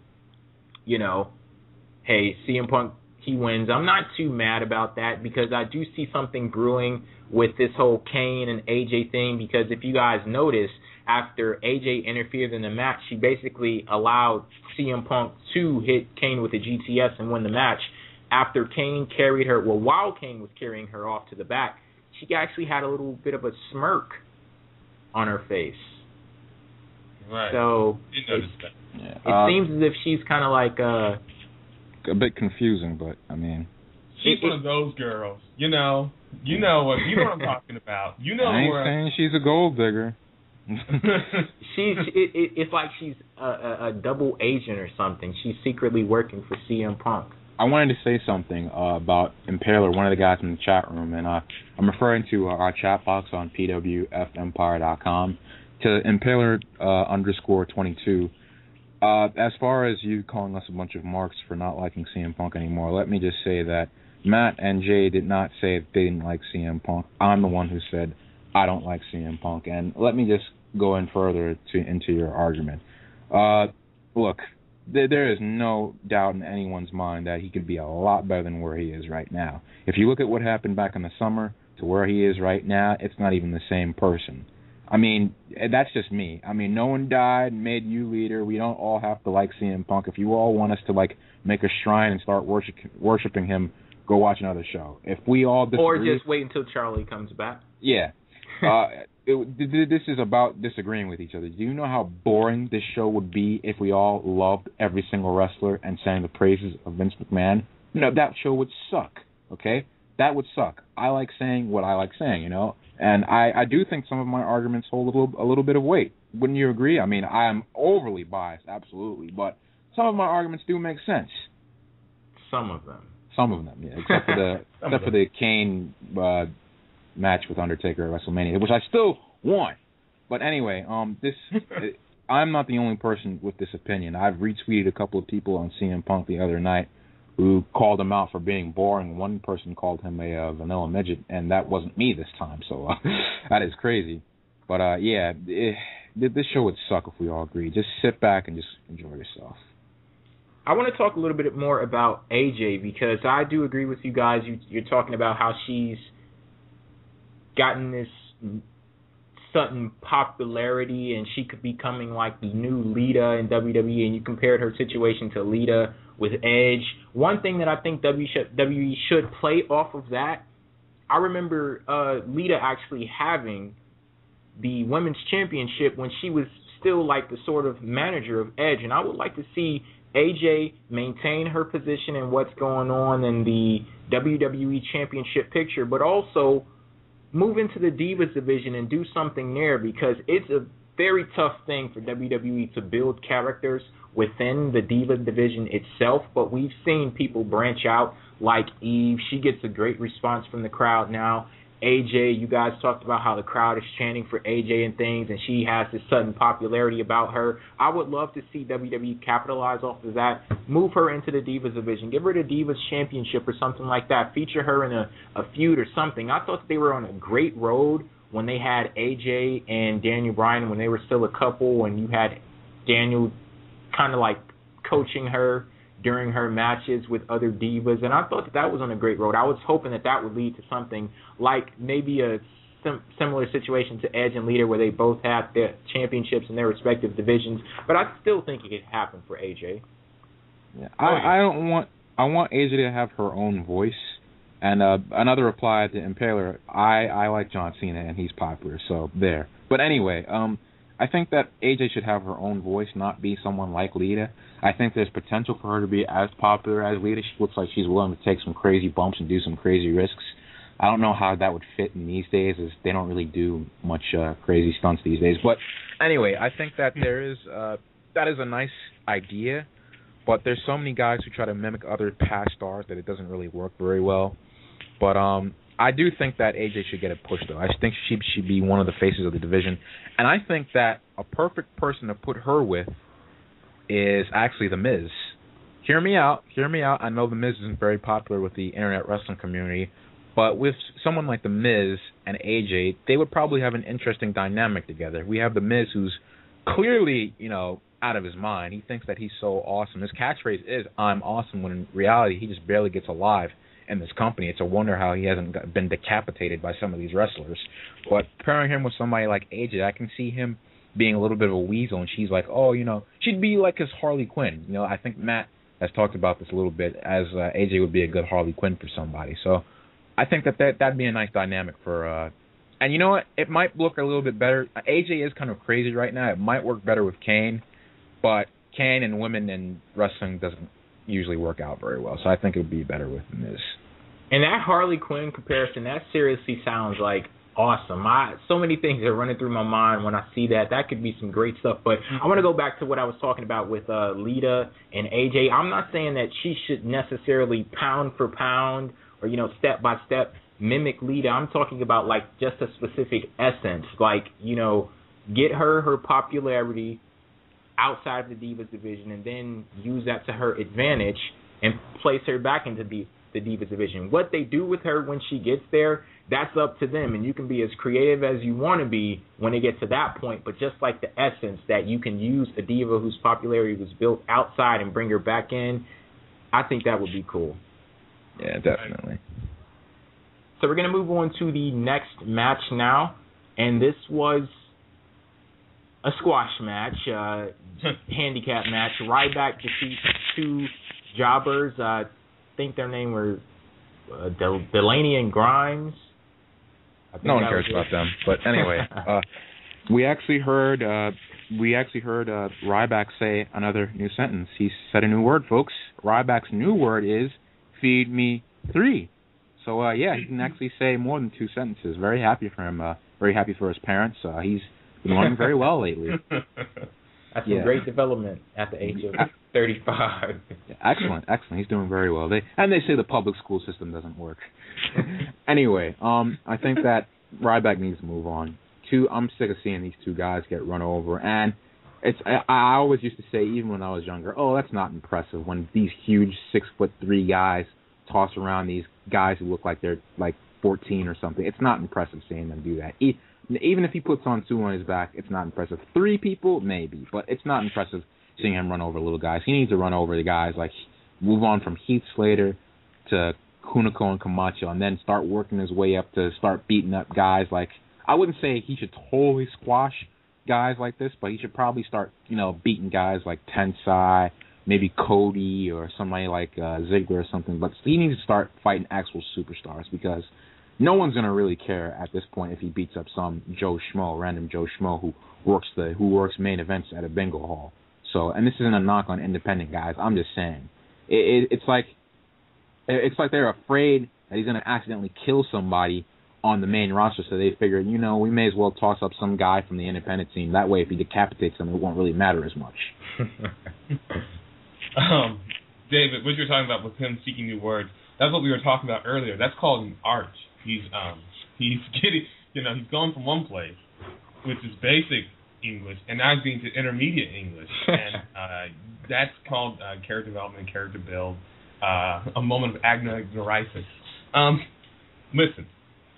hey, CM Punk, he wins. I'm not too mad about that, because I do see something brewing with this whole Kane and AJ thing, because if you guys notice, after AJ interfered in the match, she basically allowed CM Punk to hit Kane with a GTS and win the match. After Kane carried her, while Kane was carrying her off to the back, she actually had a little bit of a smirk on her face. Right. So it seems as if she's kind of like a bit confusing, but I mean, she's one of those girls. You know what I'm talking about. I ain't saying she's a gold digger. It's like she's a double agent or something. She's secretly working for CM Punk. I wanted to say something about Impaler, one of the guys in the chat room, and I'm referring to our chat box on pwfempire.com. to Impaler _22. As far as you calling us a bunch of marks for not liking CM Punk anymore, let me just say that Matt and Jay did not say they didn't like CM Punk. I'm the one who said I don't like CM Punk. And let me just go in further into your argument. Look, there is no doubt in anyone's mind that he could be a lot better than where he is right now. If you look at what happened back in the summer to where he is right now, it's not even the same person. I mean, that's just me. I mean, no one died and made you leader. We don't all have to like CM Punk. If you all want us to, make a shrine and start worshiping him, go watch another show. If we all disagree... Or just wait until Charlie comes back. Yeah. This is about disagreeing with each other. Do you know how boring this show would be if we all loved every single wrestler and sang the praises of Vince McMahon? That show would suck, okay? That would suck. I like saying what I like saying, And I do think some of my arguments hold a little bit of weight. Wouldn't you agree? I mean, I am overly biased, absolutely, but some of my arguments do make sense. Some of them. Some of them, yeah, except for the Kane match with Undertaker at WrestleMania, which I still want. But anyway, I'm not the only person with this opinion. I've retweeted a couple of people on CM Punk the other night who called him out for being boring. One person called him a vanilla midget, and that wasn't me this time, so that is crazy. But, this show would suck if we all agree. Just sit back and just enjoy yourself. I want to talk a little bit more about AJ, because I do agree with you guys. You're talking about how she's gotten this sudden popularity, and she could be becoming like the new Lita in WWE, and you compared her situation to Lita with Edge. One thing that I think WWE should play off of that, I remember Lita actually having the Women's Championship when she was still like the sort of manager of Edge, and I would like to see AJ maintain her position in what's going on in the WWE Championship picture, but also move into the Divas division and do something there, because it's a very tough thing for WWE to build characters within the Diva division itself, but we've seen people branch out like Eve. She gets a great response from the crowd now. AJ, you guys talked about how the crowd is chanting for AJ and things, and she has this sudden popularity about her. I would love to see WWE capitalize off of that, move her into the Divas division, give her the Divas Championship or something like that, feature her in a feud or something. I thought that they were on a great road when they had AJ and Daniel Bryan, when they were still a couple, and you had Daniel kind of like coaching her during her matches with other divas, and I thought that was on a great road. I was hoping that would lead to something like maybe a similar situation to Edge and Lita, where they both have their championships in their respective divisions, but I still think it could happen for AJ. Yeah, I want AJ to have her own voice. And another reply to Impaler, I like John Cena and he's popular, so there. But anyway, I think that AJ should have her own voice, not be someone like Lita. I think there's potential for her to be as popular as Lita. She looks like she's willing to take some crazy bumps and do some crazy risks. I don't know how that would fit in these days, as they don't really do much crazy stunts these days. But anyway, I think that that is a nice idea, but there's so many guys who try to mimic other past stars that it doesn't really work very well. But I do think that AJ should get a push, though. I think she should be one of the faces of the division. And I think that a perfect person to put her with is actually The Miz. Hear me out. I know The Miz isn't very popular with the internet wrestling community, but with someone like The Miz and AJ, they would probably have an interesting dynamic together. We have The Miz, who's clearly, out of his mind. He thinks that he's so awesome. His catchphrase is, "I'm awesome," when in reality, he just barely gets alive in this company. It's a wonder how he hasn't been decapitated by some of these wrestlers. But pairing him with somebody like AJ, I can see him being a little bit of a weasel, and she's like, she'd be like his Harley Quinn. I think Matt has talked about this a little bit, as AJ would be a good Harley Quinn for somebody. So I think that'd be a nice dynamic for, and you know what? It might look a little bit better. AJ is kind of crazy right now. It might work better with Kane, but Kane and women in wrestling doesn't usually work out very well. So I think it would be better with Miz. And that Harley Quinn comparison, that seriously sounds like awesome. So many things are running through my mind when I see that. That could be some great stuff. But I want to go back to what I was talking about with Lita and AJ. I'm not saying that she should necessarily pound for pound or, step by step mimic Lita. I'm talking about like just a specific essence. Like, get her popularity outside of the Divas division and then use that to her advantage and place her back into the Divas division. What they do with her when she gets there, that's up to them, and you can be as creative as you want to be when it gets to that point, but just like the essence that you can use a diva whose popularity was built outside and bring her back in, I think that would be cool. Yeah, definitely. So we're going to move on to the next match now, and this was a squash match, handicap match. Ryback defeats two jobbers. I think their name were Delaney and Grimes. No one cares about them. But anyway, we actually heard Ryback say another new sentence. He said a new word, folks. Ryback's new word is "feed me 3." So he can actually say more than 2 sentences. Very happy for him. Very happy for his parents. He's been learning very well lately. That's some great development at the age of 35. Excellent. He's doing very well. They say the public school system doesn't work. Anyway, I think that Ryback needs to move on. I'm sick of seeing these two guys get run over, and I always used to say, even when I was younger, that's not impressive when these huge 6'3" guys toss around these guys who look like they're like 14 or something. It's not impressive seeing them do that. Even if he puts on 2 on his back, it's not impressive. 3 people, maybe, but it's not impressive seeing him run over little guys. He needs to run over the guys, like move on from Heath Slater to Hunico and Camacho, and then start working his way up to start beating up guys like, I wouldn't say he should totally squash guys like this, but he should probably start, beating guys like Tensai, maybe Cody or somebody like Ziggler or something. But he needs to start fighting actual superstars, because no one's going to really care at this point if he beats up some random Joe Schmo who works main events at a bingo hall. So, and this isn't a knock on independent guys. I'm just saying, it's like they're afraid that he's going to accidentally kill somebody on the main roster, so they figure, we may as well toss up some guy from the independent scene. That way, if he decapitates them, it won't really matter as much. David, what you're talking about with him seeking new words, that's what we were talking about earlier. That's called an art. He's He's getting, he's going from one place, which is basic English, and now he's getting to intermediate English, and that's called character development and character build. A moment of agonizing. Listen,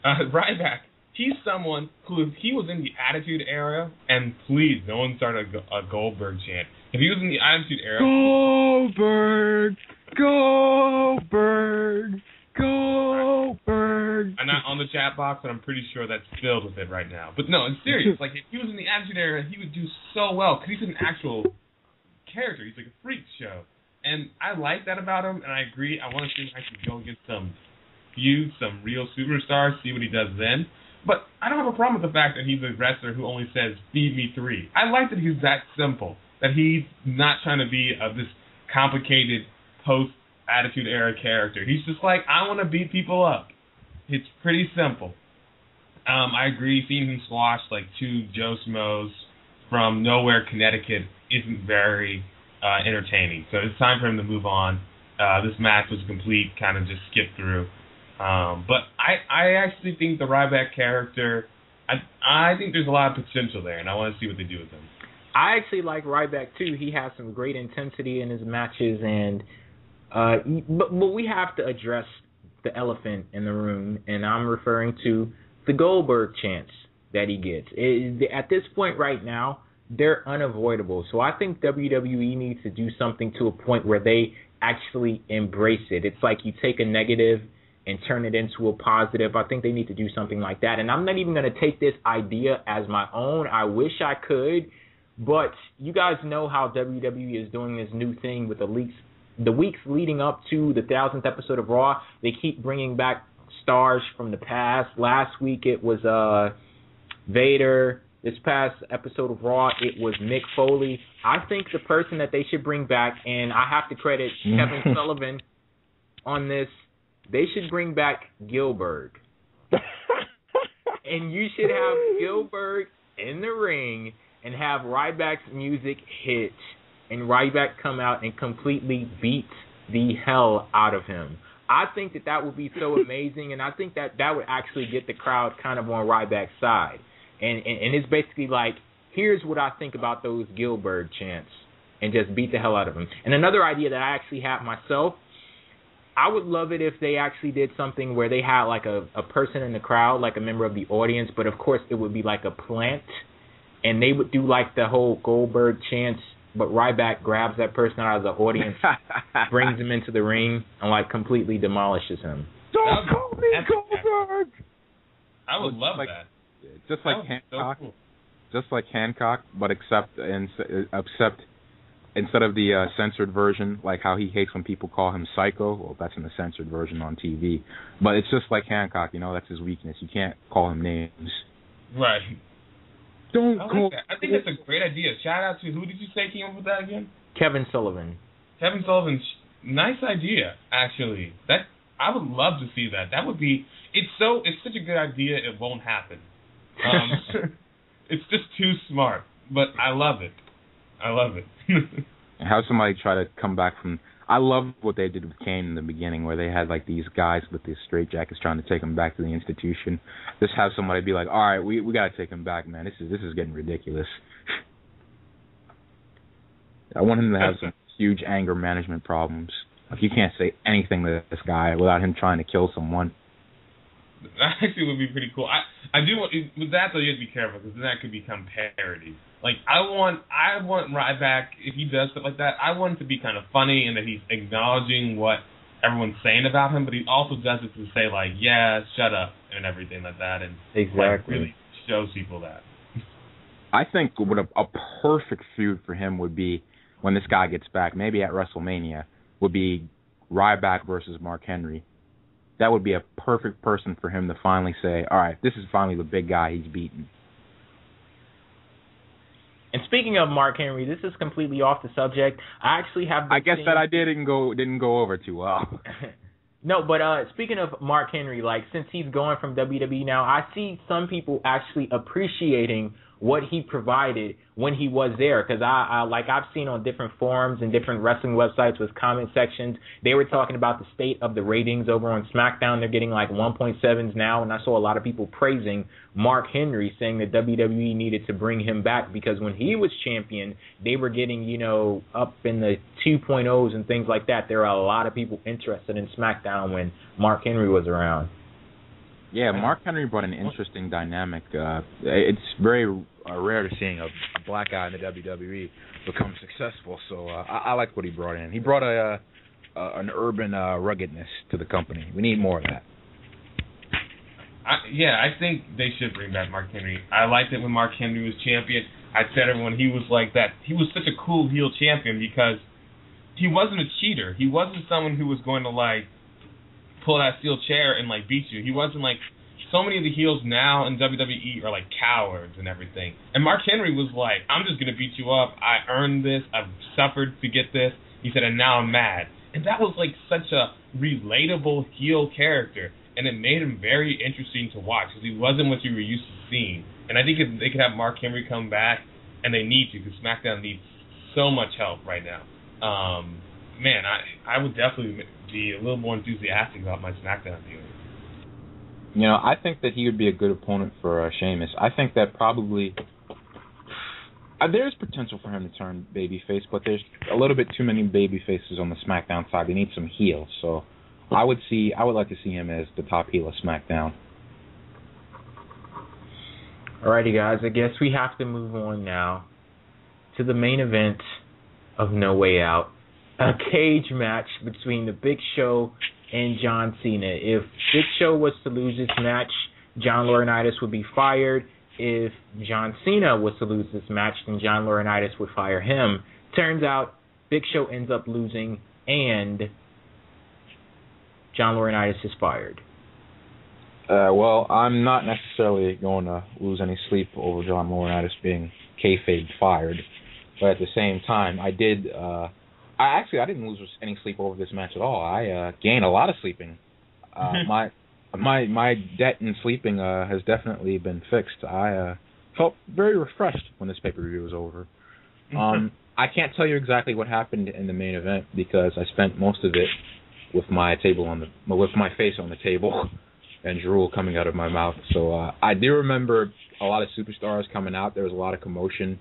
Ryback, he's someone who, if he was in the Attitude Era, and please, no one started a Goldberg chant. If he was in the Attitude Era, Goldberg. I'm not on the chat box, but I'm pretty sure that's filled with it right now. But no, it's serious. Like, if he was in the Attitude Era, he would do so well, because he's an actual character. He's like a freak show. And I like that about him, and I agree. I want to see him actually go against some feuds, some real superstars, see what he does then. But I don't have a problem with the fact that he's a wrestler who only says, feed me 3. I like that he's that simple, that he's not trying to be this complicated post-Attitude Era character. He's just like, I want to beat people up. It's pretty simple. I agree, seeing him squash like 2 Joe Schmoes from nowhere, Connecticut, isn't very entertaining. So it's time for him to move on. This match was complete, kind of just skipped through. But I actually think the Ryback character, I think there's a lot of potential there, and I want to see what they do with him. I actually like Ryback too. He has some great intensity in his matches, and but we have to address the elephant in the room, and I'm referring to the Goldberg chants that he gets. At this point right now, they're unavoidable. So I think WWE needs to do something to a point where they actually embrace it. It's like you take a negative and turn it into a positive. I think they need to do something like that. And I'm not even going to take this idea as my own. I wish I could. But you guys know how WWE is doing this new thing with the weeks leading up to the 1000th episode of Raw. They keep bringing back stars from the past. Last week it was Vader. This past episode of Raw, it was Mick Foley. I think the person that they should bring back, and I have to credit Kevin Sullivan on this, they should bring back Gilbert. And you should have Gilbert in the ring and have Ryback's music hit, and Ryback come out and completely beat the hell out of him. I think that would be so amazing, and I think that would actually get the crowd kind of on Ryback's side. And it's basically like, here's what I think about those Gilbert chants, and just beat the hell out of them. And another idea that I actually have myself, I would love it if they actually did something where they had like a person in the crowd, like a member of the audience, but of course it would be like a plant, and they would do like the whole Goldberg chants, but Ryback grabs that person out of the audience, brings him into the ring, and like completely demolishes him. Don't call me Goldberg! I would love that. Just like Hancock, so cool. Just like Hancock, but except instead of the censored version, like how he hates when people call him Psycho. Well, that's in the censored version on TV. But it's just like Hancock, that's his weakness. You can't call him names. Right. Don't call. That. I think that's a great idea. Shout out to, who did you say came up with that again? Kevin Sullivan. Kevin Sullivan's nice idea, actually. That I would love to see that. That would be. It's such a good idea. It won't happen. It's just too smart, but I love it. Have somebody try to come back from. I love what they did with Kane in the beginning, where they had like these guys with these straitjackets trying to take him back to the institution. Just have somebody be like, "All right, we got to take him back, man. This is getting ridiculous." I want him to have some huge anger management problems. Like, you can't say anything to this guy without him trying to kill someone. That actually would be pretty cool. I do want, with that though, you have to be careful, because then that could become parody. Like, I want Ryback, if he does stuff like that, I want it to be kind of funny, and that he's acknowledging what everyone's saying about him, but he also does it to say like, yeah, shut up, and everything like that, and like, really shows people that. I think what a perfect feud for him would be, when this guy gets back, maybe at WrestleMania, would be Ryback versus Mark Henry. That would be a perfect person for him to finally say, all right, this is finally the big guy he's beaten. And speaking of Mark Henry, this is completely off the subject. I actually have. I guess that idea didn't go over too well. No, but speaking of Mark Henry, like, since he's going from WWE now, I see some people actually appreciating what he provided when he was there. Because I've seen on different forums and different wrestling websites with comment sections, they were talking about the state of the ratings over on SmackDown. They're getting like 1.7s now, and I saw a lot of people praising Mark Henry, saying that WWE needed to bring him back because when he was champion, they were getting, up in the 2.0s and things like that. There are a lot of people interested in SmackDown when Mark Henry was around. Yeah, Mark Henry brought an interesting dynamic. It's very rare to seeing a black guy in the WWE become successful, so I like what he brought in. He brought an urban ruggedness to the company. We need more of that. I think they should bring back Mark Henry. I liked it when Mark Henry was champion. I said everyone he was like that. He was such a cool heel champion because he wasn't a cheater. He wasn't someone who was going to pull that steel chair and beat you. He wasn't so many of the heels now in WWE are cowards and everything. And Mark Henry was like, I'm just gonna beat you up. I earned this. I've suffered to get this. He said, and now I'm mad. And that was such a relatable heel character, and it made him very interesting to watch because he wasn't what you were used to seeing. And I think if they could have Mark Henry come back, and they need to, because SmackDown needs so much help right now. Man, I would definitely be a little more enthusiastic about my SmackDown viewing. I think that he would be a good opponent for Sheamus. I think that probably there's potential for him to turn babyface, but there's a little bit too many babyfaces on the SmackDown side. They need some heels, so I would like to see him as the top heel of SmackDown. Alrighty, guys. I guess we have to move on now to the main event of No Way Out. A cage match between the Big Show and John Cena. If Big Show was to lose this match, John Laurinaitis would be fired. If John Cena was to lose this match, then John Laurinaitis would fire him. Turns out, Big Show ends up losing, and John Laurinaitis is fired. Well, I'm not necessarily going to lose any sleep over John Laurinaitis being kayfabe fired, but at the same time, I didn't lose any sleep over this match at all. I gained a lot of sleeping. My debt in sleeping has definitely been fixed. I felt very refreshed when this pay-per-view was over. I can't tell you exactly what happened in the main event because I spent most of it with my face on the table and drool coming out of my mouth. So I do remember a lot of superstars coming out. There was a lot of commotion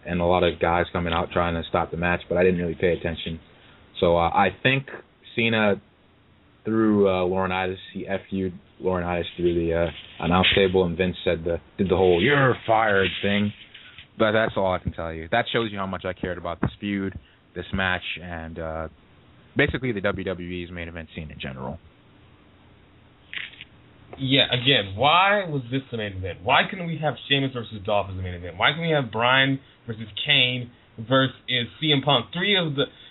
and a lot of guys coming out trying to stop the match, but I didn't really pay attention. So I think Cena threw Laurinaitis. He FU'd Laurinaitis through the announce table, and Vince did the whole "you're fired" thing. But that's all I can tell you. That shows you how much I cared about this feud, this match, and basically the WWE's main event scene in general. Yeah, again, why was this the main event? Why couldn't we have Sheamus versus Dolph as the main event? Why couldn't we have Bryan versus Kane versus CM Punk?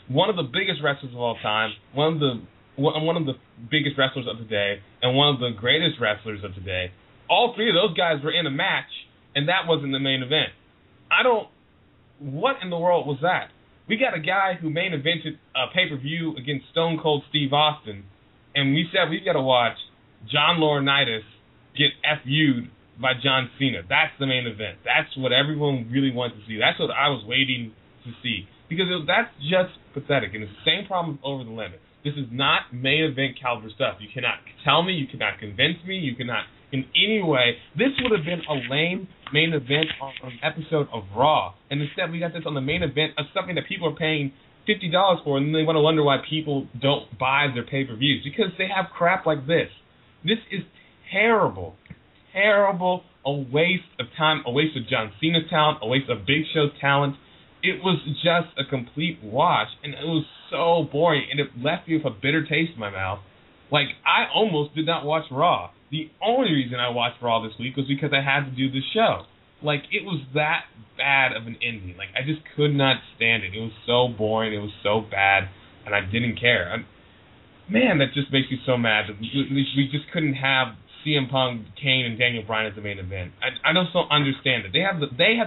One of the biggest wrestlers of all time, one of the biggest wrestlers of today, and one of the greatest wrestlers of today. All three of those guys were in a match, and that wasn't the main event. What in the world was that? We got a guy who main evented a pay-per-view against Stone Cold Steve Austin, and we said we've got to watch John Laurinaitis get FU'd by John Cena. That's the main event. That's what everyone really wants to see. That's what I was waiting to see. Because that's just pathetic. And it's the same problem with Over the Limit. This is not main event caliber stuff. You cannot tell me, you cannot convince me, you cannot in any way. This would have been a lame main event on an episode of Raw. And instead we got this on the main event of something that people are paying $50 for, and then they want to wonder why people don't buy their pay-per-views. Because they have crap like this. This is terrible. Terrible. A waste of time. A waste of John Cena's talent. A waste of Big Show's talent. It was just a complete wash. And it was so boring. And it left me with a bitter taste in my mouth. I almost did not watch Raw. The only reason I watched Raw this week was because I had to do this show. It was that bad of an ending. I just could not stand it. It was so boring. It was so bad. And I didn't care. Man, that just makes me so mad that we just couldn't have CM Punk, Kane, and Daniel Bryan as the main event. I just don't understand it. They have the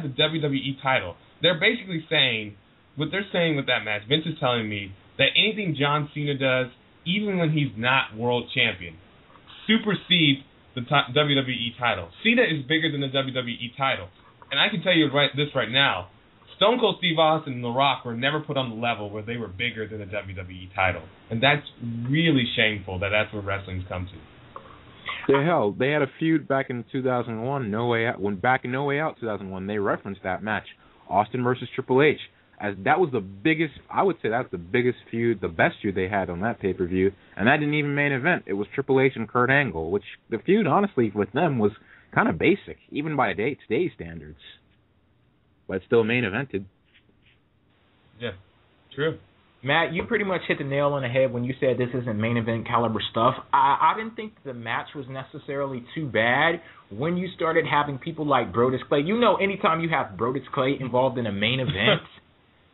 WWE title. They're basically saying, what they're saying with that match, Vince is telling me that anything John Cena does, even when he's not world champion, supersedes the WWE title. Cena is bigger than the WWE title. And I can tell you right now, Stone Cold Steve Austin and The Rock were never put on the level where they were bigger than a WWE title. And that's really shameful that that's where wrestling's come to. Hell, they had a feud back in 2001, No Way Out. Back in No Way Out 2001, they referenced that match, Austin versus Triple H. As that was the biggest, I would say that's the biggest feud, the best feud they had on that pay-per-view. And that didn't even main event. It was Triple H and Kurt Angle, which the feud, honestly, with them was kind of basic, even by today's standards. But still main evented. Yeah, true. Matt, you pretty much hit the nail on the head when you said this isn't main event caliber stuff. I didn't think the match was necessarily too bad when you started having people like Brodus Clay. You know, anytime you have Brodus Clay involved in a main event,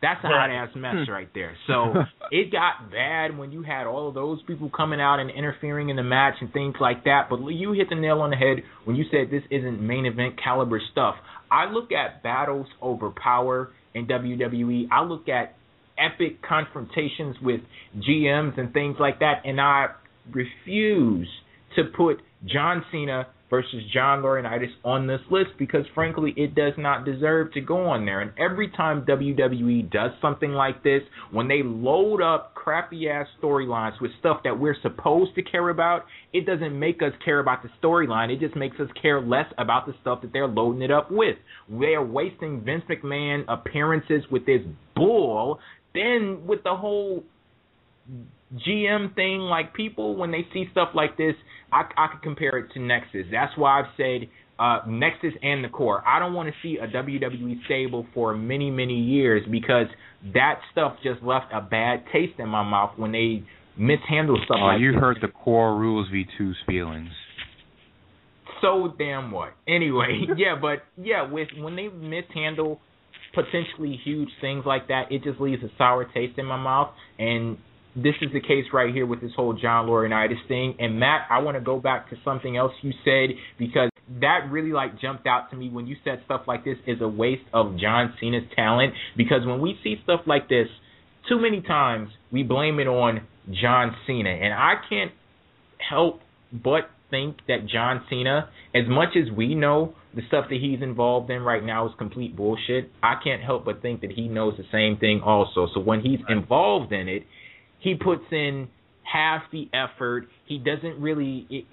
that's a hot-ass mess right there. So it got bad when you had all of those people coming out and interfering in the match and things like that. But you hit the nail on the head when you said this isn't main event caliber stuff. I look at battles over power in WWE. I look at epic confrontations with GMs and things like that, and I refuse to put John Cena versus John Laurinaitis on this list because, frankly, it does not deserve to go on there. And every time WWE does something like this, when they load up crappy-ass storylines with stuff that we're supposed to care about, it doesn't make us care about the storyline. It just makes us care less about the stuff that they're loading it up with. They are wasting Vince McMahon appearances with this bull. Then with the whole GM thing, like people, when they see stuff like this, I could compare it to Nexus. That's why I've said Nexus and the Core. I don't want to see a WWE stable for many, many years because that stuff just left a bad taste in my mouth when they mishandle stuff like this. You heard the Core Rules V2's feelings. So damn what? Anyway, when they mishandle potentially huge things like that, it just leaves a sour taste in my mouth. And this is the case right here with this whole John Laurinaitis thing. And Matt, I want to go back to something else you said because that really jumped out to me when you said stuff like this is a waste of John Cena's talent. Because when we see stuff like this, too many times we blame it on John Cena. And I can't help but think that John Cena, as much as we know the stuff that he's involved in right now is complete bullshit, I can't help but think that he knows the same thing also. So when he's involved in it, he puts in half the effort. He doesn't really,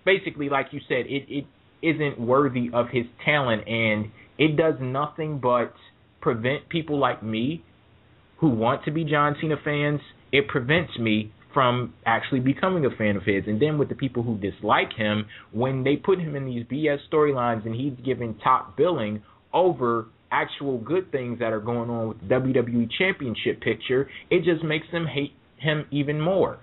basically like you said, it isn't worthy of his talent, and it does nothing but prevent people like me who want to be John Cena fans. It prevents me from actually becoming a fan of his. And then with the people who dislike him, when they put him in these BS storylines and he's given top billing over actual good things that are going on with the WWE Championship picture, it just makes them hate him even more.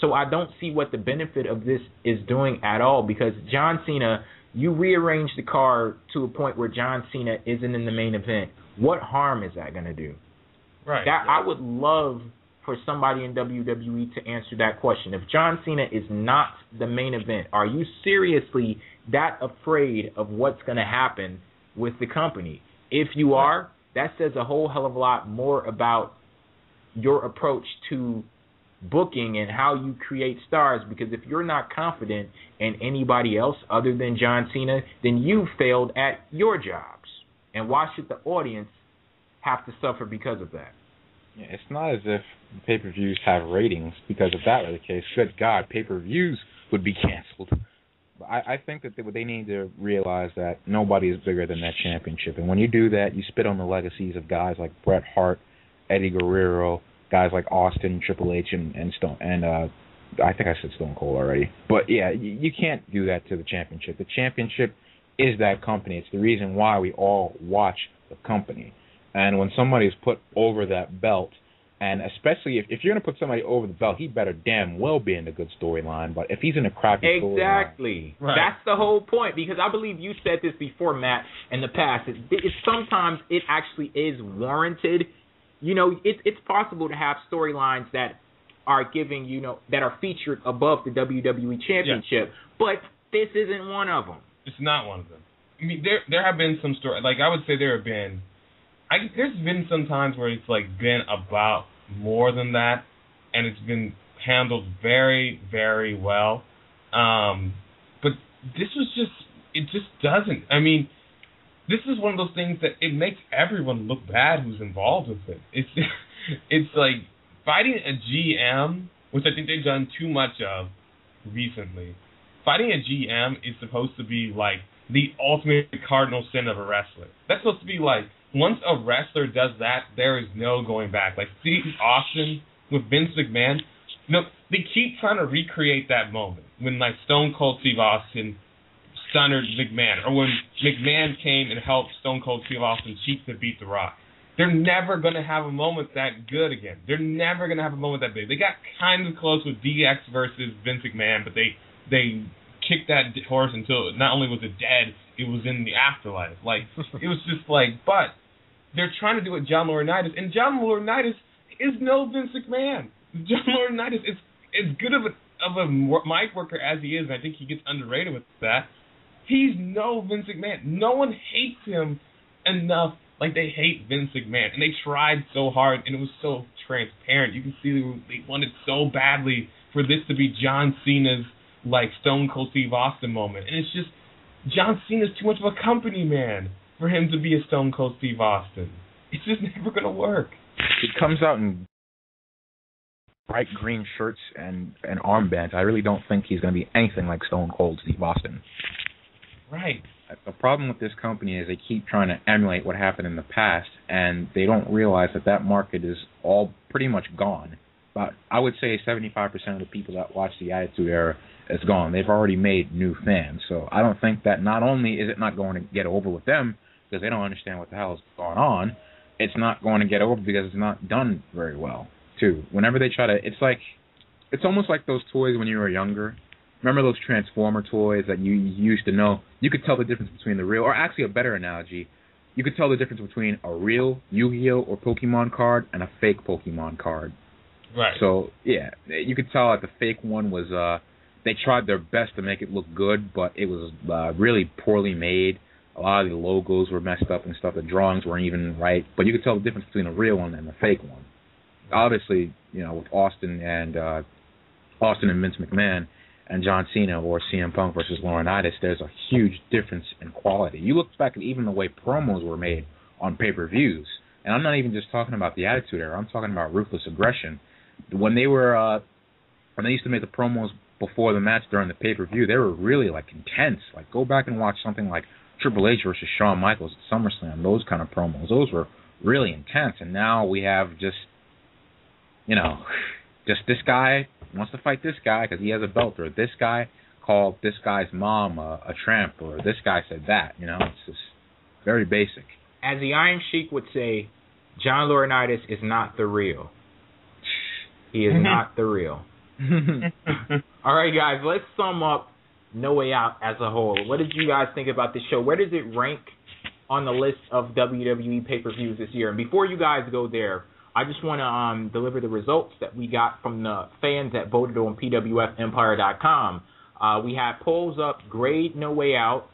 So I don't see what the benefit of this is doing at all, because John Cena, you rearrange the card to a point where John Cena isn't in the main event. What harm is that going to do? Right. I would love for somebody in WWE to answer that question. If John Cena is not the main event, are you seriously that afraid of what's going to happen with the company? If you are, that says a whole hell of a lot more about your approach to booking and how you create stars, because if you're not confident in anybody else other than John Cena, then you failed at your jobs. And why should the audience have to suffer because of that? Yeah, it's not as if pay-per-views have ratings, because if that were the case, good God, pay-per-views would be canceled. I think that they need to realize that nobody is bigger than that championship. And when you do that, you spit on the legacies of guys like Bret Hart, Eddie Guerrero, guys like Austin, Triple H, and Stone. And I think I said Stone Cold already. But, yeah, you can't do that to the championship. The championship is that company. It's the reason why we all watch the company. And when somebody is put over that belt, and especially if you're going to put somebody over the belt, he better damn well be in a good storyline. But if he's in a crappy storyline... Exactly. Right. That's the whole point. Because I believe you said this before, Matt, in the past. Sometimes it actually is warranted. You know, it's possible to have storylines that are giving, that are featured above the WWE Championship. Yeah. But this isn't one of them. It's not one of them. I mean, there have been some stories. Like, I would say there have been... there's been some times where it's been about more than that, and it's been handled very, very well. But this was just, it just doesn't. I mean, this is one of those things that it makes everyone look bad who's involved with it. It's like fighting a GM, which I think they've done too much of recently. Fighting a GM is supposed to be like the ultimate cardinal sin of a wrestler. That's supposed to be like, once a wrestler does that, there is no going back. Like Steve Austin with Vince McMahon, they keep trying to recreate that moment when like Stone Cold Steve Austin stunned McMahon, or when McMahon came and helped Stone Cold Steve Austin cheat to beat The Rock. They're never going to have a moment that good again. They're never going to have a moment that big. They got kind of close with DX versus Vince McMahon, but they kicked that horse until not only was it dead, it was in the afterlife. Like, it was just like, but they're trying to do it John Laurinaitis, and John Laurinaitis is no Vince McMahon. John Laurinaitis is as good of a mic worker as he is, and I think he gets underrated with that. He's no Vince McMahon. No one hates him enough like they hate Vince McMahon. And they tried so hard, and it was so transparent. You can see they wanted so badly for this to be John Cena's, like, Stone Cold Steve Austin moment. And it's just, John Cena's too much of a company man for him to be a Stone Cold Steve Austin. It's just never going to work. He comes out in bright green shirts and armbands. I really don't think he's going to be anything like Stone Cold Steve Austin. Right. The problem with this company is they keep trying to emulate what happened in the past, and they don't realize that market is all pretty much gone. But I would say 75% of the people that watch the Attitude Era is gone. They've already made new fans. So I don't think that not only is it not going to get over with them because they don't understand what the hell is going on, it's not going to get over because it's not done very well, too. Whenever they try to, it's almost like those toys when you were younger. Remember those Transformer toys that you used to know? You could tell the difference between the real, or actually a better analogy, you could tell the difference between a real Yu-Gi-Oh! Or Pokemon card and a fake Pokemon card. Right. So, yeah, you could tell that the fake one was, they tried their best to make it look good, but it was really poorly made. A lot of the logos were messed up and stuff. The drawings weren't even right. But you could tell the difference between a real one and a fake one. Obviously, with Austin and Vince McMahon, and John Cena or CM Punk versus Laurinaitis, there's a huge difference in quality. You look back at even the way promos were made on pay-per-views, and I'm not even just talking about the Attitude Era. I'm talking about Ruthless Aggression. When they used to make the promos before the match during the pay-per-view, they were really like intense. Like, go back and watch something like Triple H versus Shawn Michaels at SummerSlam. Those kind of promos, those were really intense. And now we have just this guy wants to fight this guy because he has a belt, or this guy called this guy's mom a tramp, or this guy said that. It's just very basic. As the Iron Sheik would say, John Laurinaitis is not the real. He is not the real. All right, guys, let's sum up No Way Out as a whole. What did you guys think about this show? Where does it rank on the list of WWE pay-per-views this year? And before you guys go there, I just want to deliver the results that we got from the fans that voted on PWFEmpire.com. We had polls up, grade No Way Out.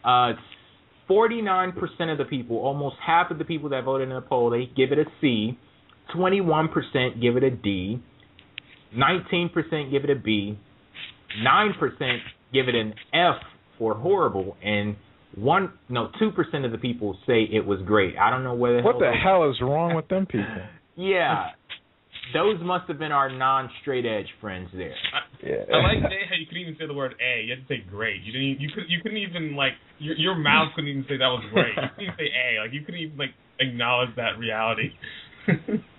49% of the people, almost half of the people that voted in the poll, they give it a C. 21% give it a D. 19% give it a B. 9% give it an F for horrible, and 2% of the people say it was great. I don't know whether. What the hell is wrong with them people? Yeah, those must have been our non-straight edge friends there. I like how you couldn't even say the word A. You had to say great. You couldn't even like your mouth couldn't even say that was great. You couldn't even say A. Like you couldn't even like acknowledge that reality.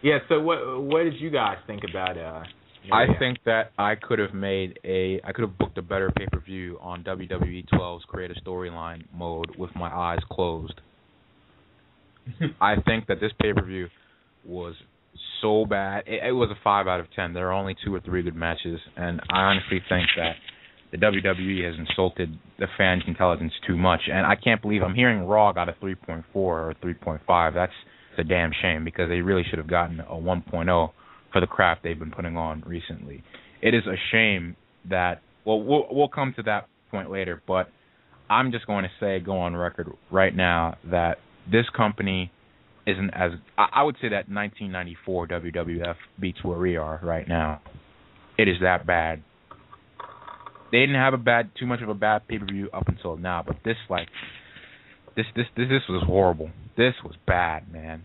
Yeah. So what did you guys think about? I think that I could have booked a better pay-per-view on WWE 12's Create a Storyline mode with my eyes closed. I think that this pay-per-view was so bad. It was a 5 out of 10. There are only 2 or 3 good matches, and I honestly think that the WWE has insulted the fans' intelligence too much, and I can't believe I'm hearing Raw got a 3.4 or 3.5. That's a damn shame, because they really should have gotten a 1.0 for the crap they've been putting on recently. It is a shame that, we'll come to that point later, but I'm just going to go on record right now that this company isn't as, I would say that 1994 WWF beats where we are right now. It is that bad. they didn't have too much of a bad pay-per-view up until now, but this was horrible. This was bad, man.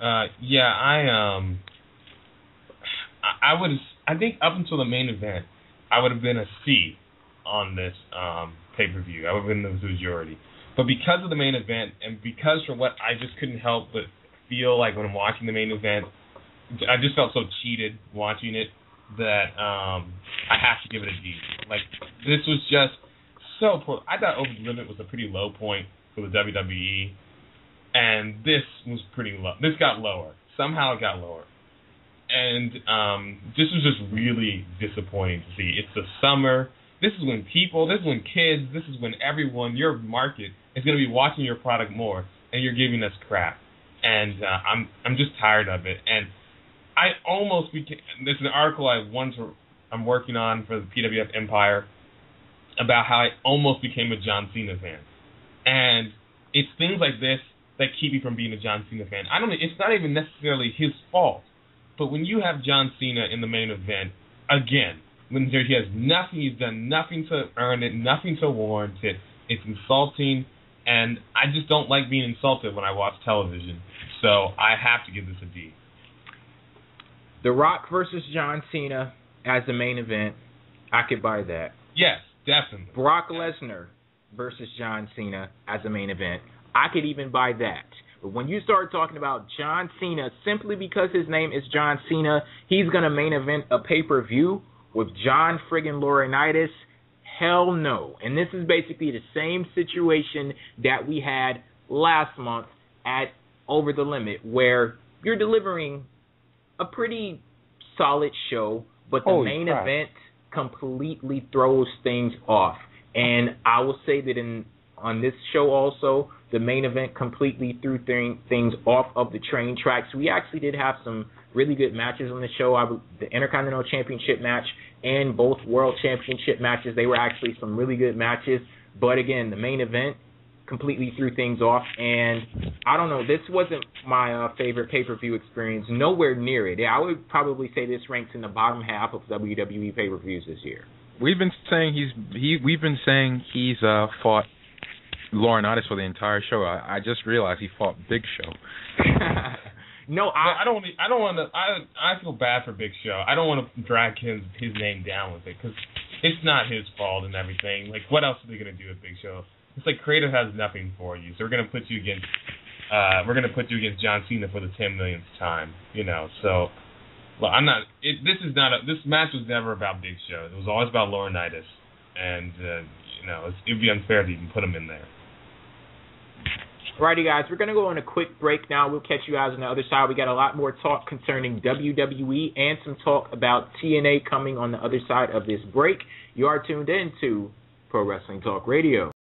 I think up until the main event, I would have been a C on this pay-per-view. I would have been the majority. But because of the main event, and because from what I just couldn't help but feel like when I'm watching the main event, I just felt so cheated watching it that I have to give it a D. Like, this was just so poor. I thought Over the Limit was a pretty low point for the WWE, and this was pretty low. This got lower. Somehow it got lower. And this was just really disappointing to see. It's the summer. This is when kids, this is when everyone, your market, is going to be watching your product more, and you're giving us crap. And I'm just tired of it. And I almost became. There's an article I'm working on for the PWF Empire about how I almost became a John Cena fan, and it's things like this that keep me from being a John Cena fan. It's not even necessarily his fault, but when you have John Cena in the main event again, when he has nothing, he's done nothing to earn it, nothing to warrant it. It's insulting, and I just don't like being insulted when I watch television. So I have to give this a D. The Rock versus John Cena as the main event, I could buy that. Yes, definitely. Brock Lesnar versus John Cena as the main event, I could even buy that. But when you start talking about John Cena, simply because his name is John Cena, he's going to main event a pay-per-view with John friggin' Laurinaitis, hell no. And this is basically the same situation that we had last month at Over the Limit, where you're delivering a pretty solid show, but the main event completely throws things off. And I will say that on this show also, the main event completely threw things off of the train tracks. We actually did have some really good matches on the show. The Intercontinental Championship match and both World Championship matches, they were actually some really good matches. But again, the main event completely threw things off, and I don't know, this wasn't my favorite pay-per-view experience, nowhere near it. I would probably say this ranks in the bottom half of WWE pay-per-views this year. We've been saying he's fought Laurinaitis for the entire show. I just realized he fought Big Show. No, I don't want to. I feel bad for Big Show. I don't want to drag his name down with it because it's not his fault and everything. Like, what else are they gonna do with Big Show? It's like creative has nothing for you, so we're gonna put you against John Cena for the 10 millionth time. You know, so well, I'm not. This match was never about Big Show. It was always about Laurinaitis, and it'd be unfair to even put him in there. Alrighty, guys, we're going to go on a quick break now. We'll catch you guys on the other side. We got a lot more talk concerning WWE and some talk about TNA coming on the other side of this break. You are tuned in to Pro Wrestling Talk Radio.